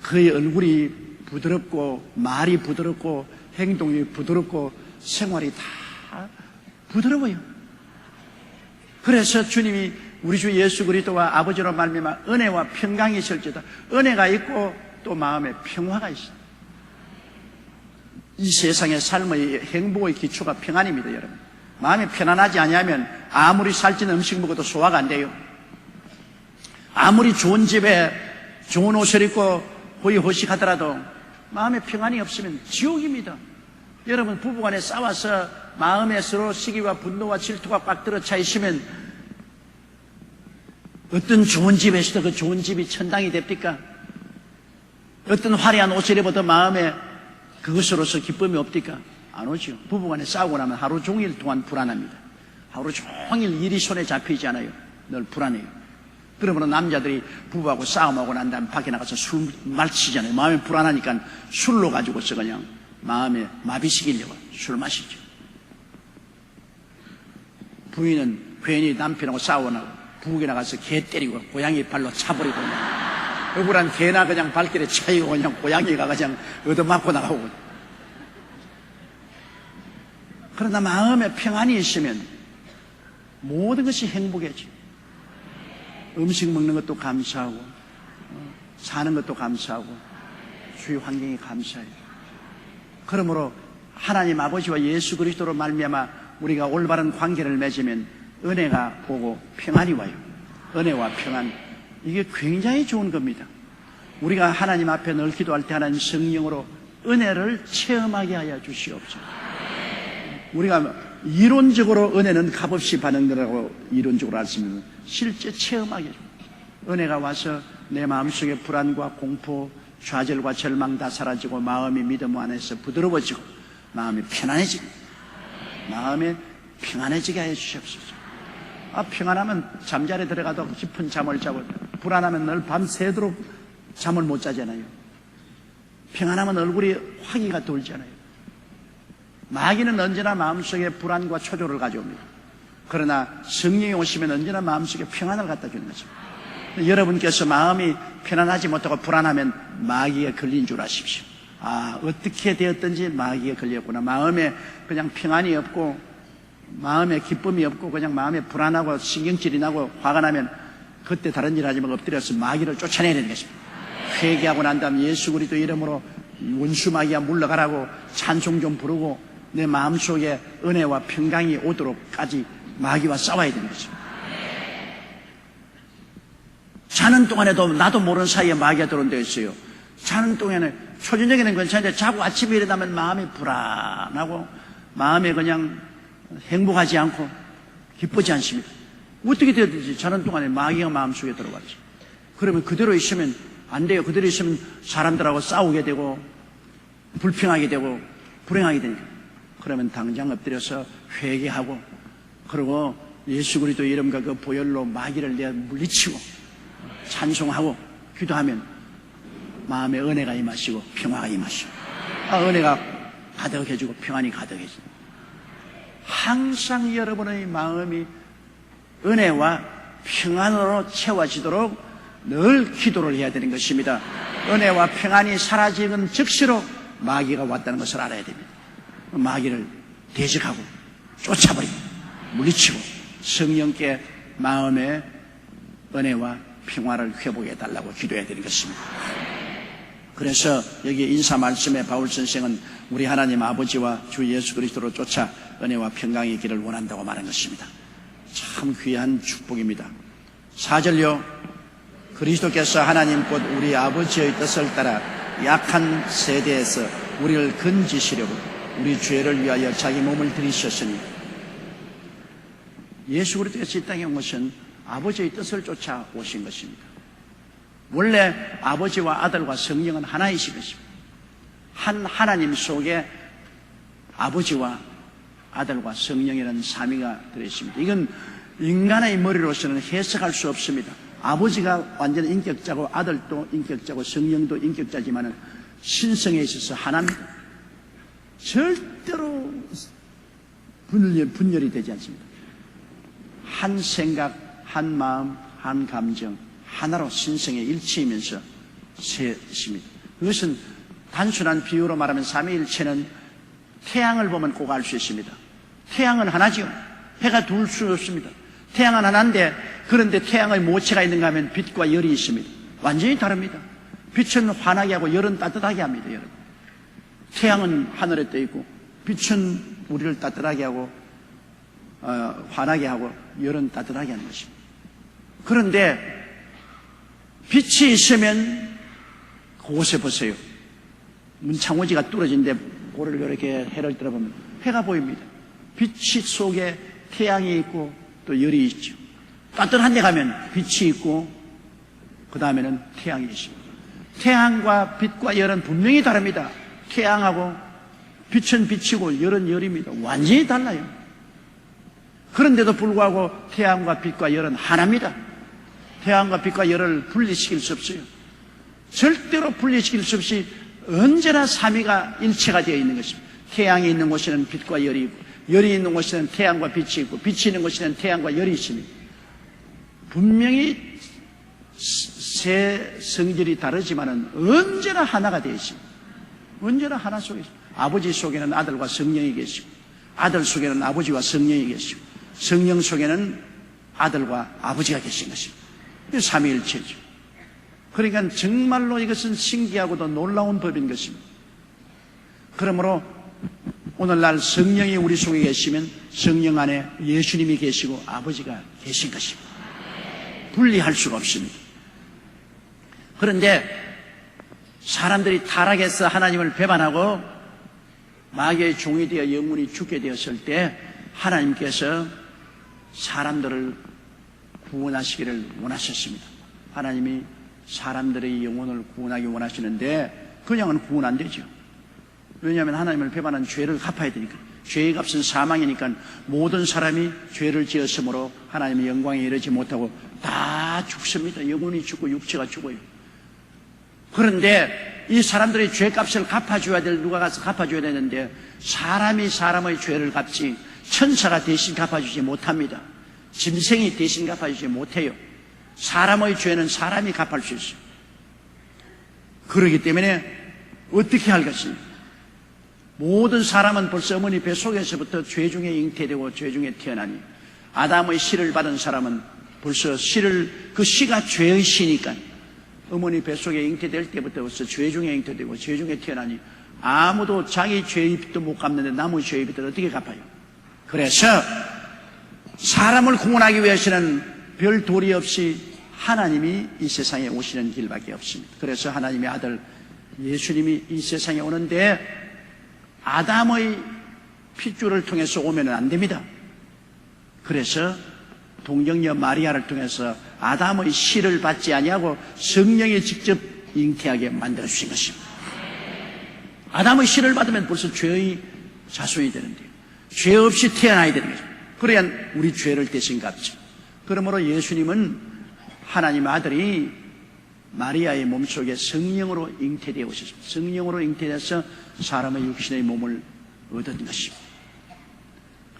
그의 얼굴이 부드럽고 말이 부드럽고 행동이 부드럽고 생활이 다 부드러워요. 그래서 주님이 우리 주 예수 그리스도와 아버지로 말미암아 은혜와 평강이 있을지어다. 은혜가 있고 또 마음에 평화가 있어요. 이 세상의 삶의 행복의 기초가 평안입니다, 여러분. 마음이 편안하지 않으면 아무리 살찐 음식 먹어도 소화가 안 돼요. 아무리 좋은 집에 좋은 옷을 입고 호의호식하더라도 마음에 평안이 없으면 지옥입니다. 여러분, 부부간에 싸워서 마음에 서로 시기와 분노와 질투가 꽉 들어차 있으면 어떤 좋은 집에서도 그 좋은 집이 천당이 됩니까? 어떤 화려한 옷을 입어도 마음에 그것으로서 기쁨이 없니까? 안 오죠. 부부간에 싸우고 나면 하루 종일 동안 불안합니다. 하루 종일 일이 손에 잡히지 않아요. 늘 불안해요. 그러므로 남자들이 부부하고 싸움하고 난 다음에 밖에 나가서 술 마시잖아요. 마음이 불안하니까 술로 가지고서 그냥 마음에 마비시키려고 술 마시죠. 부인은 괜히 남편하고 싸우고 부엌에 나가서 개 때리고 고양이 발로 차버리고, 억울한 개나 그냥 발길에 차이고 그냥 고양이가 그냥 얻어맞고 나가고. 그러나 마음에 평안이 있으면 모든 것이 행복해져요. 음식 먹는 것도 감사하고 사는 것도 감사하고 주위 환경이 감사해요. 그러므로 하나님 아버지와 예수 그리스도로 말미암아 우리가 올바른 관계를 맺으면 은혜가 오고 평안이 와요. 은혜와 평안, 이게 굉장히 좋은 겁니다. 우리가 하나님 앞에 늘 기도할 때 하나님 성령으로 은혜를 체험하게 하여 주시옵소서. 우리가 이론적으로 은혜는 값없이 받는 거라고 이론적으로 알습니다. 실제 체험하게 해줍니다. 은혜가 와서 내 마음속의 불안과 공포, 좌절과 절망 다 사라지고 마음이 믿음 안에서 부드러워지고 마음이 편안해지고 마음에 평안해지게 해 주시옵소서. 평안하면 잠자리에 들어가도 깊은 잠을 자고 불안하면 늘 밤새도록 잠을 못 자잖아요. 평안하면 얼굴이 화기가 돌잖아요. 마귀는 언제나 마음속에 불안과 초조를 가져옵니다. 그러나 성령이 오시면 언제나 마음속에 평안을 갖다 주는 거죠. 여러분께서 마음이 편안하지 못하고 불안하면 마귀에 걸린 줄 아십시오. 어떻게 되었든지 마귀에 걸렸구나. 마음에 그냥 평안이 없고 마음에 기쁨이 없고 그냥 마음에 불안하고 신경질이 나고 화가 나면 그때 다른 일 하지 말고 엎드려서 마귀를 쫓아내야 되는 것입니다. 회개하고 난 다음 예수 그리스도 이름으로 원수 마귀야 물러가라고 찬송 좀 부르고 내 마음속에 은혜와 평강이 오도록까지 마귀와 싸워야 되는 것입니다. 자는 동안에도 나도 모르는 사이에 마귀가 들어온다 했어요. 자는 동안에 초저녁에는 괜찮은데 자고 아침에 일어나면 마음이 불안하고 마음에 그냥 행복하지 않고 기쁘지 않습니다. 어떻게 되었든지 자는 동안에 마귀가 마음속에 들어가죠. 그러면 그대로 있으면 안 돼요. 그대로 있으면 사람들하고 싸우게 되고 불평하게 되고 불행하게 되니까. 그러면 당장 엎드려서 회개하고 그리고 예수 그리스도 이름과 그 보혈로 마귀를 내가 물리치고 찬송하고 기도하면 마음에 은혜가 임하시고 평화가 임하시고 은혜가 가득해지고 평안이 가득해지고 항상 여러분의 마음이 은혜와 평안으로 채워지도록 늘 기도를 해야 되는 것입니다. 은혜와 평안이 사라지는 즉시로 마귀가 왔다는 것을 알아야 됩니다. 마귀를 대적하고 쫓아버리고 물리치고 성령께 마음의 은혜와 평화를 회복해 달라고 기도해야 되는 것입니다. 그래서 여기 인사 말씀에 바울 선생은 우리 하나님 아버지와 주 예수 그리스도로 쫓아 은혜와 평강의 길을 원한다고 말한 것입니다. 참 귀한 축복입니다. 4절요. 그리스도께서 하나님 곧 우리 아버지의 뜻을 따라 약한 세대에서 우리를 건지시려고 우리 죄를 위하여 자기 몸을 들이셨으니 예수 그리스도께서 이 땅에 온 것은 아버지의 뜻을 쫓아 오신 것입니다. 원래 아버지와 아들과 성령은 하나이신 것입니다. 한 하나님 속에 아버지와 아들과 성령이라는 삼위가 들어있습니다. 이건 인간의 머리로서는 해석할 수 없습니다. 아버지가 완전 인격자고 아들도 인격자고 성령도 인격자지만 신성에 있어서 하나입니다. 절대로 분열이 되지 않습니다. 한 생각, 한 마음, 한 감정 하나로 신성의 일체이면서 셋입니다. 그것은 단순한 비유로 말하면 삼위일체는 태양을 보면 꼭 알 수 있습니다. 태양은 하나죠. 해가 둘 수 없습니다. 태양은 하나인데 그런데 태양의 모체가 있는가 하면 빛과 열이 있습니다. 완전히 다릅니다. 빛은 환하게 하고 열은 따뜻하게 합니다. 여러분. 태양은 하늘에 떠 있고 빛은 우리를 따뜻하게 하고 환하게 하고 열은 따뜻하게 하는 것입니다. 그런데 빛이 있으면 그곳에 보세요. 문창호지가 뚫어진데 고를 이렇게 해를 들어보면 해가 보입니다. 빛이 속에 태양이 있고 또 열이 있죠. 따뜻한 데 가면 빛이 있고 그 다음에는 태양이 있습니다. 태양과 빛과 열은 분명히 다릅니다. 태양하고 빛은 빛이고 열은 열입니다. 완전히 달라요. 그런데도 불구하고 태양과 빛과 열은 하나입니다. 태양과 빛과 열을 분리시킬 수 없어요. 절대로 분리시킬 수 없이 언제나 삼위가 일체가 되어 있는 것입니다. 태양이 있는 곳에는 빛과 열이 있고 열이 있는 곳에는 태양과 빛이 있고 빛이 있는 곳에는 태양과 열이 있습니다. 분명히 세 성질이 다르지만 언제나 하나가 되어 있습니다. 언제나 하나 속에 있습니다. 아버지 속에는 아들과 성령이 계시고 아들 속에는 아버지와 성령이 계시고 성령 속에는 아들과 아버지가 계신 것입니다. 삼위일체죠. 그러니까 정말로 이것은 신기하고도 놀라운 법인 것입니다. 그러므로 오늘날 성령이 우리 속에 계시면 성령 안에 예수님이 계시고 아버지가 계신 것입니다. 분리할 수가 없습니다. 그런데 사람들이 타락해서 하나님을 배반하고 마귀의 종이 되어 영혼이 죽게 되었을 때 하나님께서 사람들을 구원하시기를 원하셨습니다. 하나님이 사람들의 영혼을 구원하기 원하시는데 그냥은 구원 안 되죠. 왜냐하면 하나님을 배반한 죄를 갚아야 되니까. 죄의 값은 사망이니까 모든 사람이 죄를 지었으므로 하나님의 영광에 이르지 못하고 다 죽습니다. 영혼이 죽고 육체가 죽어요. 그런데 이 사람들의 죄값을 갚아줘야 될 누가 가서 갚아줘야 되는데 사람이 사람의 죄를 갚지 천사가 대신 갚아주지 못합니다. 짐승이 대신 갚아주지 못해요. 사람의 죄는 사람이 갚을 수 있어요. 그렇기 때문에 어떻게 할 것이냐. 모든 사람은 벌써 어머니 뱃속에서부터 죄 중에 잉태되고 죄 중에 태어나니 아담의 씨를 받은 사람은 벌써 그 씨가 죄의 씨니까 어머니 뱃속에 잉태될 때부터 벌써 죄 중에 잉태되고 죄 중에 태어나니 아무도 자기 죄의 빚도 못 갚는데 남의 죄의 빚을 어떻게 갚아요? 그래서 사람을 구원하기 위해서는 별 도리 없이 하나님이 이 세상에 오시는 길밖에 없습니다. 그래서 하나님의 아들 예수님이 이 세상에 오는데 아담의 핏줄을 통해서 오면 안 됩니다. 그래서 동정녀 마리아를 통해서 아담의 씨를 받지 아니하고 성령이 직접 잉태하게 만들어 주신 것입니다. 아담의 씨를 받으면 벌써 죄의 자손이 되는데요. 죄 없이 태어나야 되는 거죠. 그래야 우리 죄를 대신 갚죠. 그러므로 예수님은 하나님 아들이 마리아의 몸속에 성령으로 잉태되어 오셨습니다. 성령으로 잉태돼서 사람의 육신의 몸을 얻은 것입니다.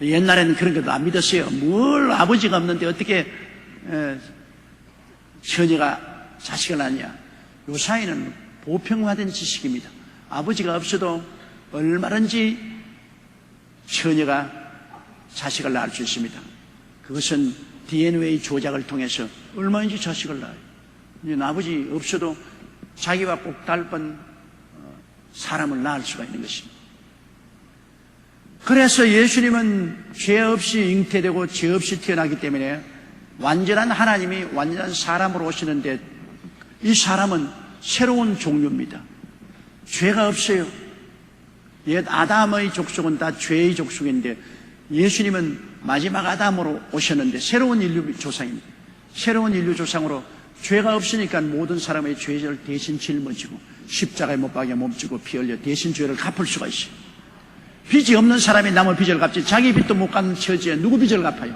옛날에는 그런 것도 안 믿었어요. 뭘 아버지가 없는데 어떻게 처녀가 자식을 낳냐. 요사이는 보편화된 지식입니다. 아버지가 없어도 얼마든지 처녀가 자식을 낳을 수 있습니다. 그것은 DNA 조작을 통해서 얼마든지 자식을 낳아요. 아버지 없어도 자기와 꼭 닮은 사람을 낳을 수가 있는 것입니다. 그래서 예수님은 죄 없이 잉태되고 죄 없이 태어나기 때문에 완전한 하나님이 완전한 사람으로 오시는데 이 사람은 새로운 종류입니다. 죄가 없어요. 옛 아담의 족속은 다 죄의 족속인데 예수님은 마지막 아담으로 오셨는데 새로운 인류 조상입니다. 새로운 인류 조상으로 죄가 없으니까 모든 사람의 죄를 대신 짊어지고 십자가에 못 박여 몸주고 피 흘려 대신 죄를 갚을 수가 있어요. 빚이 없는 사람이 남의 빚을 갚지 자기 빚도 못 갚는 처지에 누구 빚을 갚아요?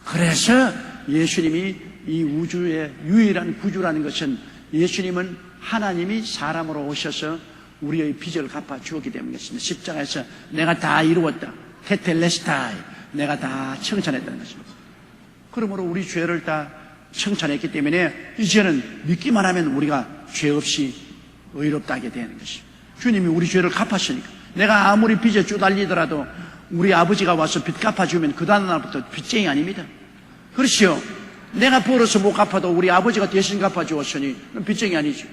그래서 예수님이 이 우주의 유일한 구주라는 것은 예수님은 하나님이 사람으로 오셔서 우리의 빚을 갚아 주었기 때문이겠습니다. 십자가에서 내가 다 이루었다. 테텔레스타이 내가 다 청산했다는 것입니다. 그러므로 우리 죄를 다 청산했기 때문에 이제는 믿기만 하면 우리가 죄 없이 의롭다 하게 되는 것입니다. 주님이 우리 죄를 갚았으니까 내가 아무리 빚에 쪼달리더라도 우리 아버지가 와서 빚 갚아주면 그 다음날부터 빚쟁이 아닙니다. 그렇지요. 내가 벌어서 못 갚아도 우리 아버지가 대신 갚아주었으니 빚쟁이 아니죠.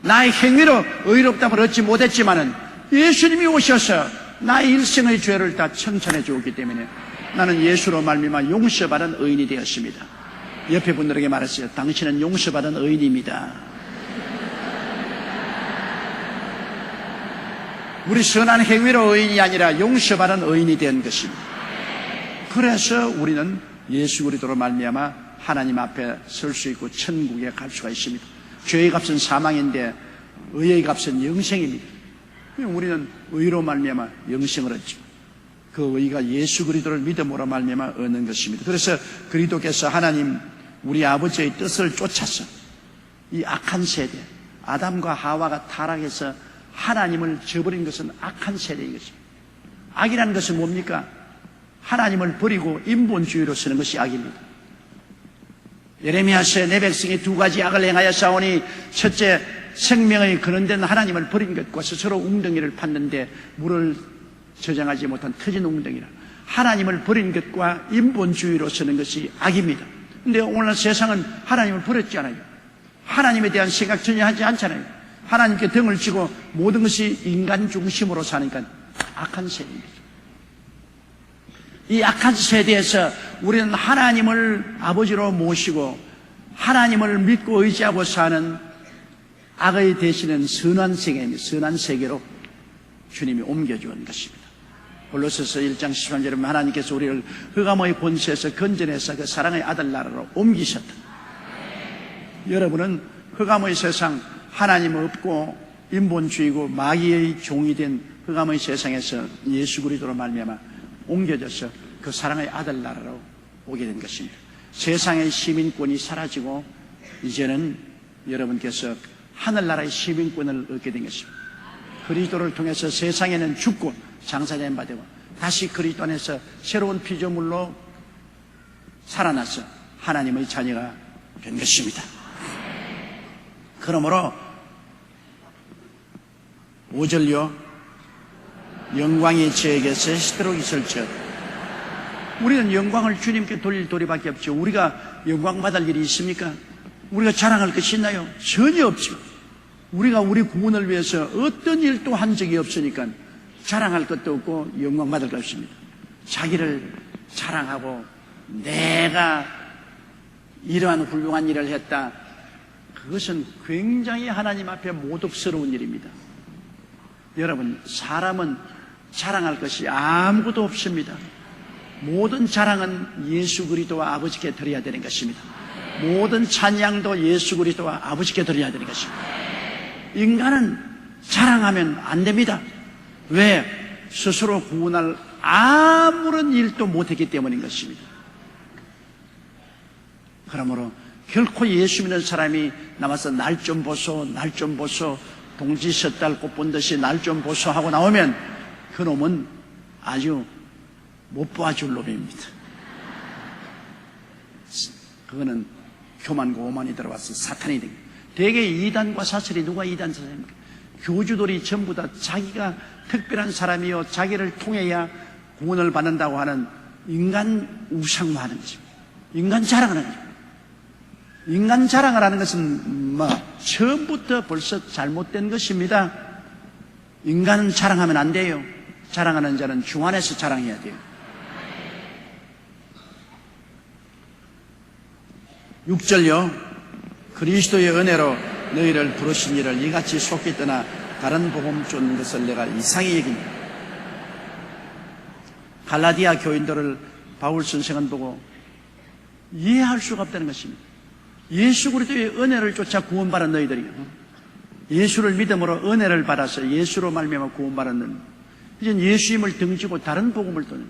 나의 행위로 의롭다을 얻지 못했지만은 예수님이 오셔서 나의 일생의 죄를 다 청산해 주었기 때문에 나는 예수로 말미암아 용서받은 의인이 되었습니다. 옆에 분들에게 말했어요. 당신은 용서받은 의인입니다. 우리 선한 행위로 의인이 아니라 용서받은 의인이 된 것입니다. 그래서 우리는 예수 그리스도로 말미암아 하나님 앞에 설 수 있고 천국에 갈 수가 있습니다. 죄의 값은 사망인데 의의 값은 영생입니다. 우리는 의로 말미암아 영생을 얻죠. 그 의가 예수 그리스도를 믿음으로 말미암아 얻는 것입니다. 그래서 그리스도께서 하나님 우리 아버지의 뜻을 쫓아서 이 악한 세대 아담과 하와가 타락해서 하나님을 저버린 것은 악한 세대인 것입니다. 악이라는 것은 뭡니까? 하나님을 버리고 인본주의로 쓰는 것이 악입니다. 예레미야서에 내 백성이 두 가지 악을 행하여 싸우니 첫째 생명의 근원된 하나님을 버린 것과 스스로 웅덩이를 팠는데 물을 저장하지 못한 터진 웅덩이라. 하나님을 버린 것과 인본주의로 쓰는 것이 악입니다. 그런데 오늘 세상은 하나님을 버렸지 않아요. 하나님에 대한 생각 전혀 하지 않잖아요. 하나님께 등을 쥐고 모든 것이 인간 중심으로 사니까 악한 세대입니다. 이 악한 세대에서 우리는 하나님을 아버지로 모시고 하나님을 믿고 의지하고 사는 악의 대신은 선한 세계입니다. 선한 세계로 주님이 옮겨주는 것입니다. 골로새서 1장 13절에 보면 하나님께서 우리를 흑암의 권세에서 건져내서 그 사랑의 아들 나라로 옮기셨다. 여러분은 흑암의 세상, 하나님 없고 인본주의고 마귀의 종이 된 흑암의 세상에서 예수 그리스도로 말미암아 옮겨져서 그 사랑의 아들 나라로 오게 된 것입니다. 세상의 시민권이 사라지고 이제는 여러분께서 하늘나라의 시민권을 얻게 된 것입니다. 그리스도를 통해서 세상에는 죽고 장사된 바 되고 다시 그리스도 안에서 새로운 피조물로 살아나서 하나님의 자녀가 된 것입니다. 그러므로 5절요, 영광이 저에게서 시도록 있을지어다. 우리는 영광을 주님께 돌릴 도리밖에 없죠. 우리가 영광 받을 일이 있습니까? 우리가 자랑할 것이 있나요? 전혀 없죠. 우리가 우리 구원을 위해서 어떤 일도 한 적이 없으니까 자랑할 것도 없고 영광 받을 것 없습니다. 자기를 자랑하고 내가 이러한 훌륭한 일을 했다, 그것은 굉장히 하나님 앞에 모독스러운 일입니다. 여러분, 사람은 자랑할 것이 아무것도 없습니다. 모든 자랑은 예수 그리스도와 아버지께 드려야 되는 것입니다. 모든 찬양도 예수 그리스도와 아버지께 드려야 되는 것입니다. 인간은 자랑하면 안 됩니다. 왜? 스스로 구원할 아무런 일도 못했기 때문인 것입니다. 그러므로 결코 예수 믿는 사람이 남아서 날 좀 보소, 날 좀 보소, 동지 섣달 꽃 본 듯이 날 좀 보소 하고 나오면 그 놈은 아주 못 봐줄 놈입니다. 그거는 교만과 오만이 들어와서 사탄이 됩니다. 대개 이단과 사설이 누가 이단 사설입니까? 교주들이 전부 다 자기가 특별한 사람이요, 자기를 통해야 구원을 받는다고 하는 인간 우상화하는 것입니다. 인간 자랑을 하는 것입니다. 인간 자랑을 하는 것은 처음부터 벌써 잘못된 것입니다. 인간은 자랑하면 안 돼요. 자랑하는 자는 주 안에서 자랑해야 돼요. 6절요, 그리스도의 은혜로 너희를 부르신 이를 이같이 속히 떠나 다른 복음 쫓는 것을 내가 이상히 여깁니다. 갈라디아 교인들을 바울 선생은 보고 이해할 수가 없다는 것입니다. 예수 그리스도의 은혜를 쫓아 구원받은 너희들이요, 예수를 믿음으로 은혜를 받아서 예수로 말미암아 구원받았는, 이젠 예수님을 등지고 다른 복음을 떠는,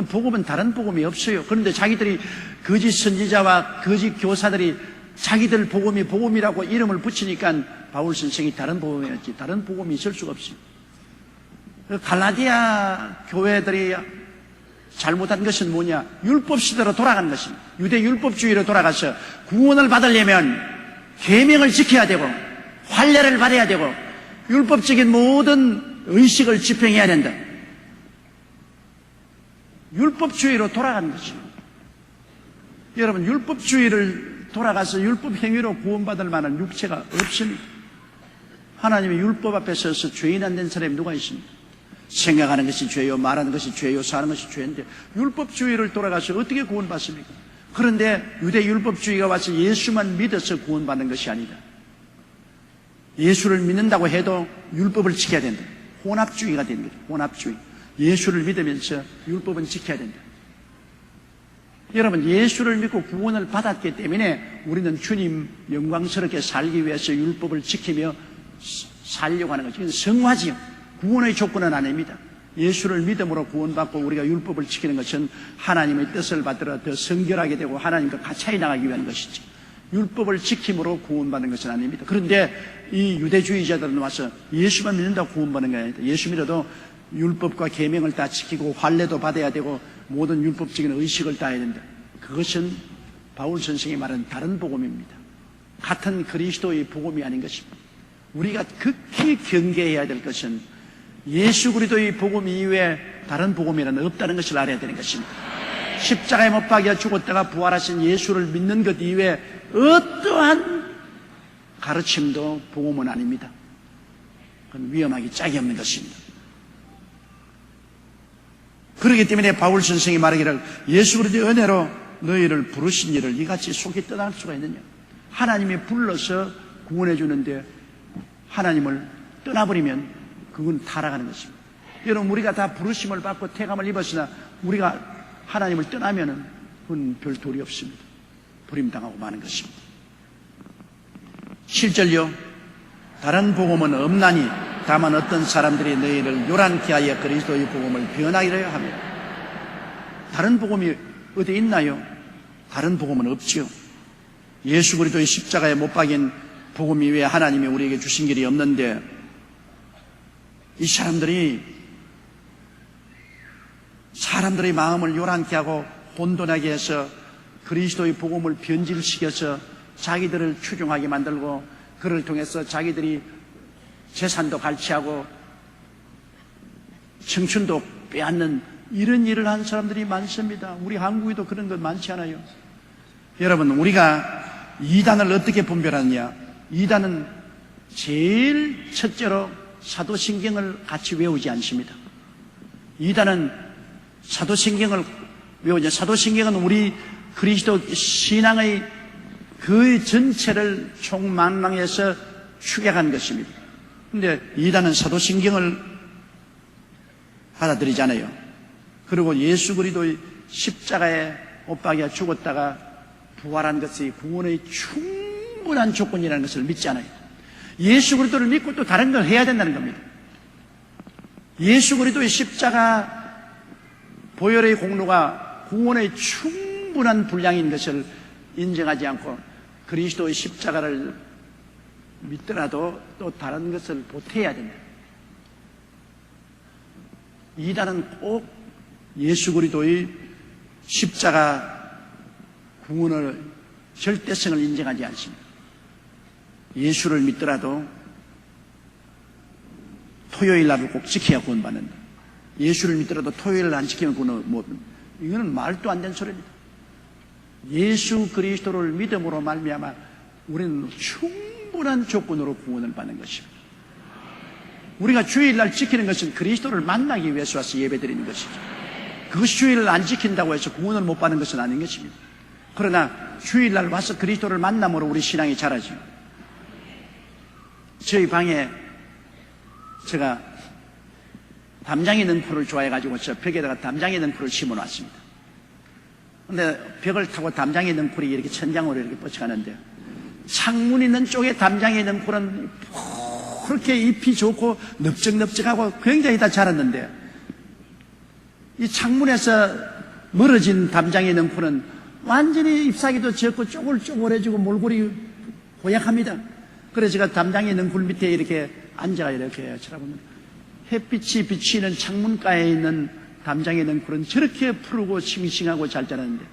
복음은 다른 복음이 없어요. 그런데 자기들이 거짓 선지자와 거짓 교사들이 자기들 복음이 복음이라고 이름을 붙이니까 바울 선생이 다른 복음이었지, 다른 복음이 있을 수가 없어요. 갈라디아 교회들이 잘못한 것은 뭐냐? 율법 시대로 돌아가는 것입니다. 유대 율법주의로 돌아가서 구원을 받으려면 계명을 지켜야 되고 환례를 받아야 되고 율법적인 모든 의식을 집행해야 된다. 율법주의로 돌아가는 것입니다. 여러분, 율법주의를 돌아가서 율법 행위로 구원받을 만한 육체가 없습니다. 하나님의 율법 앞에 서서 죄인 안 된 사람이 누가 있습니까? 생각하는 것이 죄요, 말하는 것이 죄요, 사는 것이 죄인데 율법주의를 돌아가서 어떻게 구원받습니까? 그런데 유대 율법주의가 와서 예수만 믿어서 구원받는 것이 아니다. 예수를 믿는다고 해도 율법을 지켜야 된다. 혼합주의가 된 거죠. 혼합주의. 예수를 믿으면서 율법은 지켜야 된다. 여러분, 예수를 믿고 구원을 받았기 때문에 우리는 주님 영광스럽게 살기 위해서 율법을 지키며 살려고 하는 거죠. 이건 성화지요. 구원의 조건은 아닙니다. 예수를 믿음으로 구원받고 우리가 율법을 지키는 것은 하나님의 뜻을 받들어 더 성결하게 되고 하나님과 가까이 나가기 위한 것이지, 율법을 지킴으로 구원받는 것은 아닙니다. 그런데 이 유대주의자들은 와서 예수만 믿는다고 구원받는 게 아니다. 예수 믿어도 율법과 계명을 다 지키고 환례도 받아야 되고 모든 율법적인 의식을 다 해야 된다. 그것은 바울 선생이 말한 다른 복음입니다. 같은 그리스도의 복음이 아닌 것입니다. 우리가 극히 경계해야 될 것은 예수 그리스도의 복음 이외에 다른 복음이라는 없다는 것을 알아야 되는 것입니다. 십자가에 못 박여 죽었다가 부활하신 예수를 믿는 것 이외에 어떠한 가르침도 복음은 아닙니다. 그건 위험하기 짝이 없는 것입니다. 그렇기 때문에 바울 선생이 말하기를 예수 그리스도의 은혜로 너희를 부르신 이를 이같이 속이 떠날 수가 있느냐. 하나님이 불러서 구원해 주는데 하나님을 떠나버리면 그건 타락하는 것입니다. 여러분, 우리가 다 부르심을 받고 태감을 입었으나 우리가 하나님을 떠나면은 그건 별 도리 없습니다. 버림당하고 마는 것입니다. 7절요. 다른 복음은 없나니 다만 어떤 사람들이 너희를 요란케 하여 그리스도의 복음을 변하리라 하며. 다른 복음이 어디 있나요? 다른 복음은 없지요. 예수 그리스도의 십자가에 못 박인 복음 이외에 하나님이 우리에게 주신 길이 없는데, 이 사람들의 마음을 요란케 하고 혼돈하게 해서 그리스도의 복음을 변질시켜서 자기들을 추종하게 만들고, 그를 통해서 자기들이 재산도 갈취하고 청춘도 빼앗는 이런 일을 한 사람들이 많습니다. 우리 한국에도 그런 것 많지 않아요? 여러분, 우리가 이단을 어떻게 분별하느냐? 이단은 제일 첫째로 사도신경을 같이 외우지 않습니다. 이단은 사도신경을 외우죠. 사도신경은 우리 그리스도 신앙의 그 전체를 총망라해서 축약한 것입니다. 그런데 이단은 사도신경을 받아들이잖아요. 그리고 예수 그리스도의 십자가에 못 박여 죽었다가 부활한 것이 구원의 충분한 조건이라는 것을 믿지 않아요. 예수 그리스도를 믿고 또 다른 걸 해야 된다는 겁니다. 예수 그리스도의 십자가 보혈의 공로가 구원의 충분한 분량인 것을 인정하지 않고 그리스도의 십자가를 믿더라도 또 다른 것을 보태야 된다. 이단은 꼭 예수 그리스도의 십자가 구원을 절대성을 인정하지 않습니다. 예수를 믿더라도 토요일 날을 꼭 지켜야 구원받는다. 예수를 믿더라도 토요일을 안 지키면 구원 못. 이거는 말도 안 되는 소리입니다. 예수 그리스도를 믿음으로 말미암아 우리는 충분한 조건으로 구원을 받는 것입니다. 우리가 주일날 지키는 것은 그리스도를 만나기 위해서 와서 예배드리는 것이죠. 그것이 주일을 안 지킨다고 해서 구원을 못 받는 것은 아닌 것입니다. 그러나 주일날 와서 그리스도를 만남으로 우리 신앙이 자라죠. 저희 방에 제가 담장에 능풀을 좋아해가지고 저 벽에다가 담장에 능풀을 심어놨습니다. 근데 벽을 타고 담장에 능풀이 이렇게 천장으로 이렇게 뻗쳐가는데, 창문 있는 쪽에 담장에 능풀은 그렇게 잎이 좋고 넓적넓적하고 굉장히 다 자랐는데, 이 창문에서 멀어진 담장에 능풀은 완전히 잎사귀도 적고 쪼글쪼글해지고 몰골이 고약합니다. 그래서 제가 담장에 능풀 밑에 이렇게 앉아 이렇게 쳐다보면 햇빛이 비치는 창문가에 있는 담장에 능풀은 저렇게 푸르고 싱싱하고 잘 자라는데,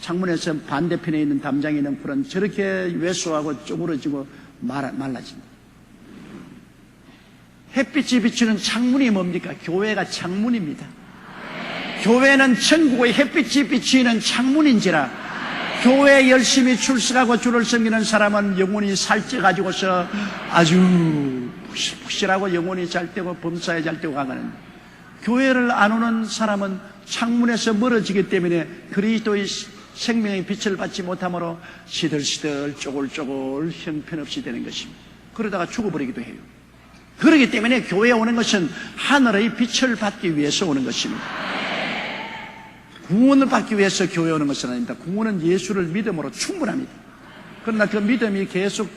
창문에서 반대편에 있는 담장에 능풀은 저렇게 왜소하고 쪼그러지고 말라집니다. 햇빛이 비치는 창문이 뭡니까? 교회가 창문입니다. 교회는 천국의 햇빛이 비치는 창문인지라, 교회에 열심히 출석하고 주를 섬기는 사람은 영혼이 살쪄가지고서 아주 푹실푹실하고 영혼이 잘 되고 범사에 잘 되고 가는, 교회를 안 오는 사람은 창문에서 멀어지기 때문에 그리스도의 생명의 빛을 받지 못함으로 시들시들 쪼글쪼글 형편없이 되는 것입니다. 그러다가 죽어버리기도 해요. 그렇기 때문에 교회에 오는 것은 하늘의 빛을 받기 위해서 오는 것입니다. 구원을 받기 위해서 교회에 오는 것은 아닙니다. 구원은 예수를 믿음으로 충분합니다. 그러나 그 믿음이 계속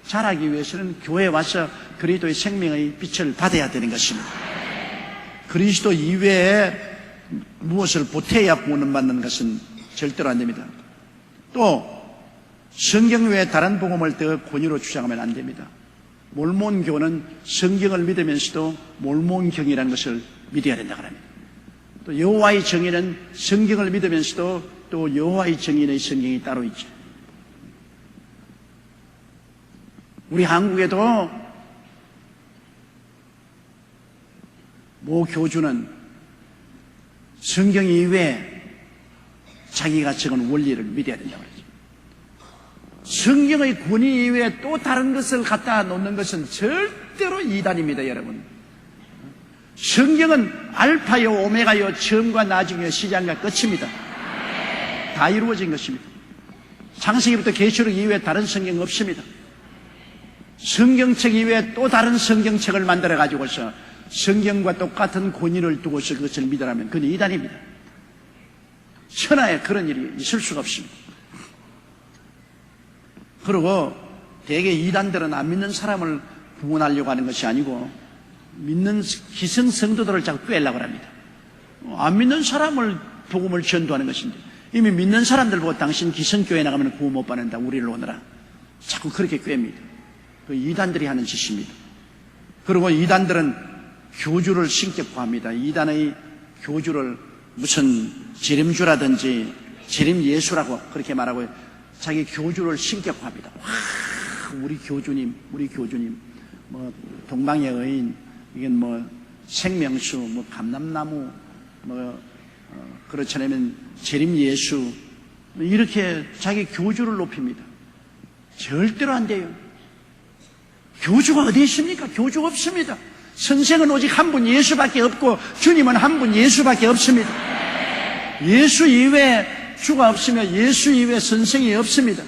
자라기 위해서는 교회에 와서 그리스도의 생명의 빛을 받아야 되는 것입니다. 그리스도 이외에 무엇을 보태야 구원을 받는 것은 절대로 안 됩니다. 또 성경 외에 다른 복음을 더 권위로 주장하면 안 됩니다. 몰몬교는 성경을 믿으면서도 몰몬경이라는 것을 믿어야 된다고 합니다. 또 여호와의 정의는 성경을 믿으면서도 또 여호와의 정의의 성경이 따로 있죠. 우리 한국에도 모 교주는 성경 이외에 자기가 적은 원리를 믿어야 된다고 그러죠. 성경의 권위 이외에 또 다른 것을 갖다 놓는 것은 절대로 이단입니다, 여러분. 성경은 알파요 오메가요, 처음과 나중이요, 시작과 끝입니다. 다 이루어진 것입니다. 창세기부터 계시록 이외에 다른 성경 없습니다. 성경책 이외에 또 다른 성경책을 만들어 가지고서 성경과 똑같은 권위를 두고서 그것을 믿으라면 그건 이단입니다. 천하에 그런 일이 있을 수가 없습니다. 그리고 대개 이단들은 안 믿는 사람을 구원하려고 하는 것이 아니고 믿는 기성 성도들을 자꾸 꿰려고 합니다. 안 믿는 사람을 복음을 전도하는 것인데 이미 믿는 사람들 보고 당신 기성교회 나가면 구원 못 받는다, 우리를 오너라, 자꾸 그렇게 꿰입니다. 그 이단들이 하는 짓입니다. 그리고 이단들은 교주를 신께 구합니다. 이단의 교주를 무슨 재림주라든지 재림 예수라고 그렇게 말하고 자기 교주를 신께 구합니다. 와, 우리 교주님, 뭐 동방의 의인, 이건 뭐 생명수, 뭐 감람나무, 그렇지 않으면 재림 예수, 이렇게 자기 교주를 높입니다. 절대로 안 돼요. 교주가 어디 있습니까? 교주가 없습니다. 선생은 오직 한 분 예수밖에 없고 주님은 한 분 예수밖에 없습니다. 예수 이외에 주가 없으며 예수 이외에 선생이 없습니다.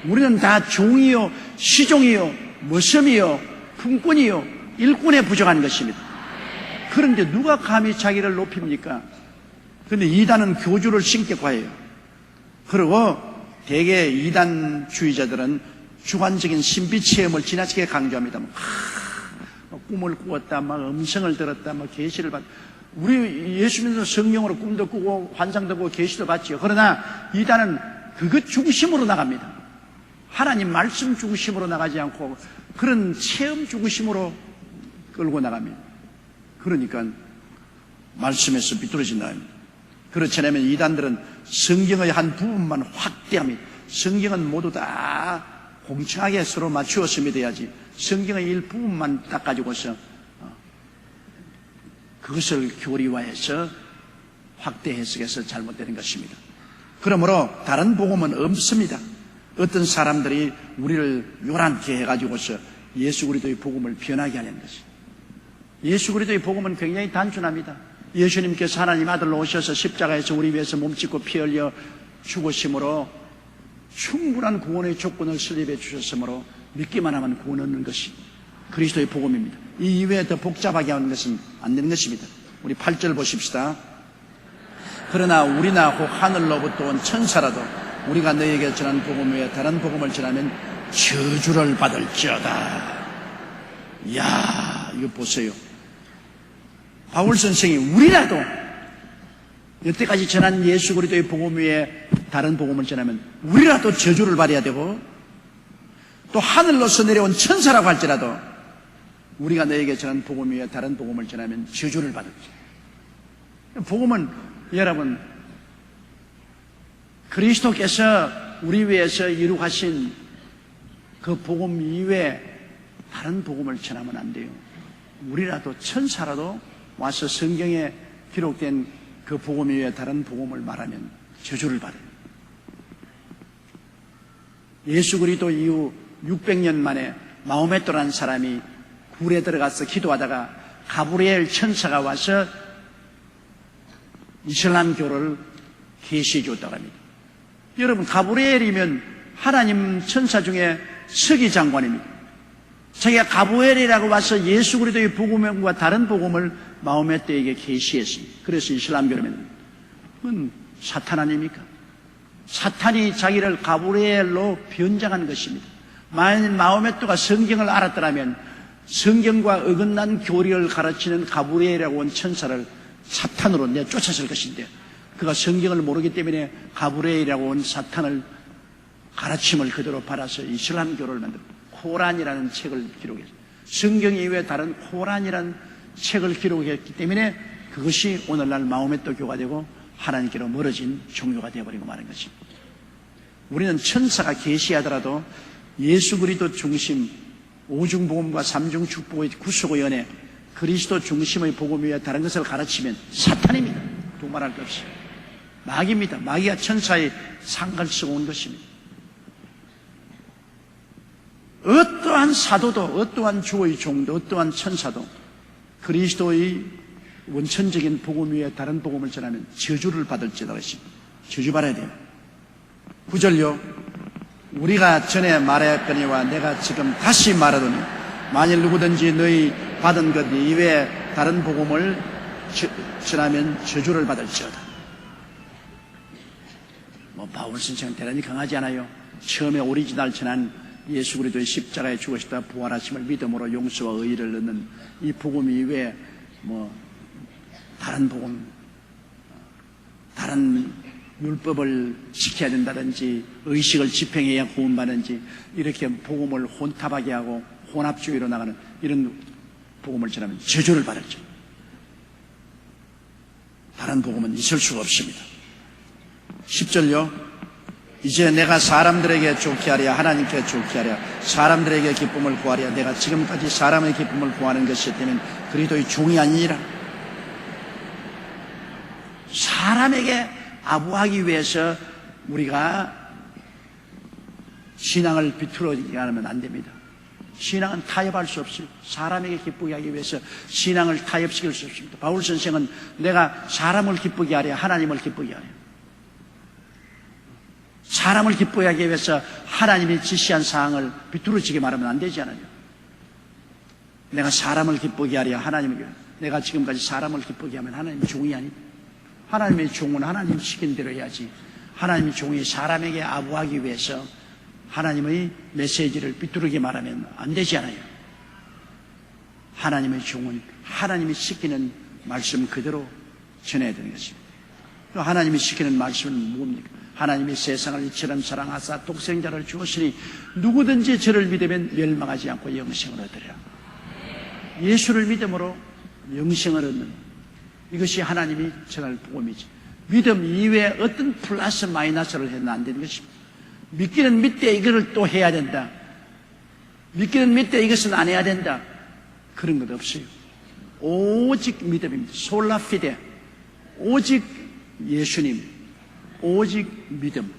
우리는 다 종이요, 시종이요, 머슴이요, 품꾼이요, 일꾼에 부족한 것입니다. 그런데 누가 감히 자기를 높입니까? 그런데 이단은 교주를 신께 구해요. 그리고 대개 이단주의자들은 주관적인 신비 체험을 지나치게 강조합니다. 꿈을 꾸었다, 막 음성을 들었다, 막 계시를 받. 우리 예수 믿는 성령으로 꿈도 꾸고 환상도 꾸고 계시도 받죠. 그러나 이단은 그것 중심으로 나갑니다. 하나님 말씀 중심으로 나가지 않고 그런 체험 중심으로 끌고 나갑니다. 그러니까 말씀에서 비뚤어진다. 그렇지 않으면 이단들은 성경의 한 부분만 확대합니다. 성경은 모두 다 공평하게 서로 맞추어서 믿어야지 성경의 일부분만 딱 가지고서 그것을 교리화해서 확대 해석해서 잘못되는 것입니다. 그러므로 다른 복음은 없습니다. 어떤 사람들이 우리를 요란케 해가지고서 예수 그리스도의 복음을 변하게 하는 것이. 예수 그리스도의 복음은 굉장히 단순합니다. 예수님께서 하나님 아들로 오셔서 십자가에서 우리 위해서 몸짓고 피 흘려 죽으심으로 충분한 구원의 조건을 설립해 주셨으므로 믿기만 하면 구원 얻는 것이 그리스도의 복음입니다. 이 이외에 더 복잡하게 하는 것은 안 되는 것입니다. 우리 8절 보십시다. 그러나 우리나 혹 하늘로부터 온 천사라도 우리가 너에게 전한 복음 외에 다른 복음을 전하면 저주를 받을지어다. 이야, 이거 보세요. 바울 선생이 우리라도 여태까지 전한 예수 그리스도의 복음 외에 다른 복음을 전하면 우리라도 저주를 받아야 되고, 또 하늘로서 내려온 천사라고 할지라도 우리가 너에게 전한 복음 외에 다른 복음을 전하면 저주를 받을지. 복음은 여러분 그리스도께서 우리 위해서 이룩하신 그 복음 이외에 다른 복음을 전하면 안 돼요. 우리라도 천사라도 와서 성경에 기록된 그 복음 이외에 다른 복음을 말하면 저주를 받아요. 예수 그리스도 이후 600년 만에 마호메토라는 사람이 굴에 들어가서 기도하다가 가브리엘 천사가 와서 이슬람교를 계시해 줬다고 합니다. 여러분, 가브리엘이면 하나님 천사 중에 서기 장관입니다. 자기가 가브리엘이라고 와서 예수 그리스도의 복음과 다른 복음을 마호메토에게 계시했습니다. 그래서 이슬람교라면 그건 사탄 아닙니까? 사탄이 자기를 가브리엘로 변장한 것입니다. 만일 마호메토가 성경을 알았더라면 성경과 어긋난 교리를 가르치는 가브리엘이라고 온 천사를 사탄으로 내쫓았을 것인데, 그가 성경을 모르기 때문에 가브리엘이라고 온 사탄을 가르침을 그대로 받아서 이슬람교를 만들고 코란이라는 책을 기록했어요. 성경 이외에 다른 코란이라는 책을 기록했기 때문에 그것이 오늘날 마호메토 교가 되고 하나님께로 멀어진 종교가 되어버리고 마는 것입니다. 우리는 천사가 계시하더라도 예수 그리스도 중심, 오중복음과 삼중축복의 구속의 연애, 그리스도 중심의 복음 위에 다른 것을 가르치면 사탄입니다. 두말할 것 없이 마귀입니다. 마귀가 천사의 상을 쓰고 온 것입니다. 어떠한 사도도, 어떠한 주의 종도, 어떠한 천사도 그리스도의 원천적인 복음 위에 다른 복음을 전하면 저주를 받을지다 것입니다. 저주받아야 돼요. 9절요. 우리가 전에 말하였거니와 내가 지금 다시 말하더니 만일 누구든지 너희 받은 것 이외에 다른 복음을 전하면 저주를 받을지어다. 바울 선생은 대단히 강하지 않아요? 처음에 오리지널 전한 예수 그리스도의 십자가에 죽으시다 부활하심을 믿음으로 용서와 의의를 얻는 이 복음 이외에 다른 복음, 다른 율법을 지켜야 된다든지 의식을 집행해야 구원받는지 이렇게 복음을 혼합하게 하고 혼합주의로 나가는 이런 복음을 전하면 저주를 받았죠. 다른 복음은 있을 수가 없습니다. 10절요. 이제 내가 사람들에게 좋게 하랴 하나님께 좋게 하랴 사람들에게 기쁨을 구하랴 내가 지금까지 사람의 기쁨을 구하는 것이었다면 그리스도의 종이 아니니라. 사람에게 아부하기 위해서 우리가 신앙을 비틀어지게 하면 안 됩니다. 신앙은 타협할 수 없어요. 사람에게 기쁘게 하기 위해서 신앙을 타협시킬 수 없습니다. 바울 선생은 내가 사람을 기쁘게 하랴 하나님을 기쁘게 하랴 사람을 기쁘게 하기 위해서 하나님이 지시한 사항을 비뚤어지게 말하면 안 되지 않아요. 내가 사람을 기쁘게 하랴 하나님을 내가 지금까지 사람을 기쁘게 하면 하나님의 종이 아닙니다. 하나님의 종은 하나님 시킨 대로 해야지 하나님의 종이 사람에게 아부하기 위해서 하나님의 메시지를 비뚤게 말하면 안 되지 않아요. 하나님의 종은 하나님이 시키는 말씀 그대로 전해야 되는 것입니다. 하나님이 시키는 말씀은 뭡니까? 하나님이 세상을 이처럼 사랑하사 독생자를 주었으니 누구든지 저를 믿으면 멸망하지 않고 영생을 얻으리라. 예수를 믿음으로 영생을 얻는 이것이 하나님이 전할 복음이지. 믿음 이외에 어떤 플러스 마이너스를 해는 안 되는 것입니다. 믿기는 믿되 이거를 또 해야 된다. 믿기는 믿되 이것은 안 해야 된다. 그런 것 없어요. 오직 믿음입니다. 솔라피데 오직 예수님 오직 믿음.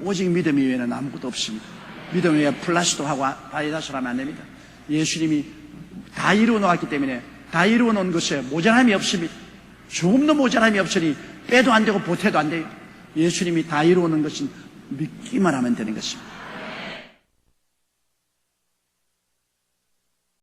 오직 믿음 이외에는 아무것도 없습니다. 믿음 이외에 플러스도 하고 마이너스를 하면 안 됩니다. 예수님이 다 이루어 놓았기 때문에 다 이루어 놓은 것에 모자람이 없습니다. 조금도 모자람이 없으니 빼도 안 되고 보태도 안 돼요. 예수님이 다 이루어 놓은 것은 믿기만 하면 되는 것입니다.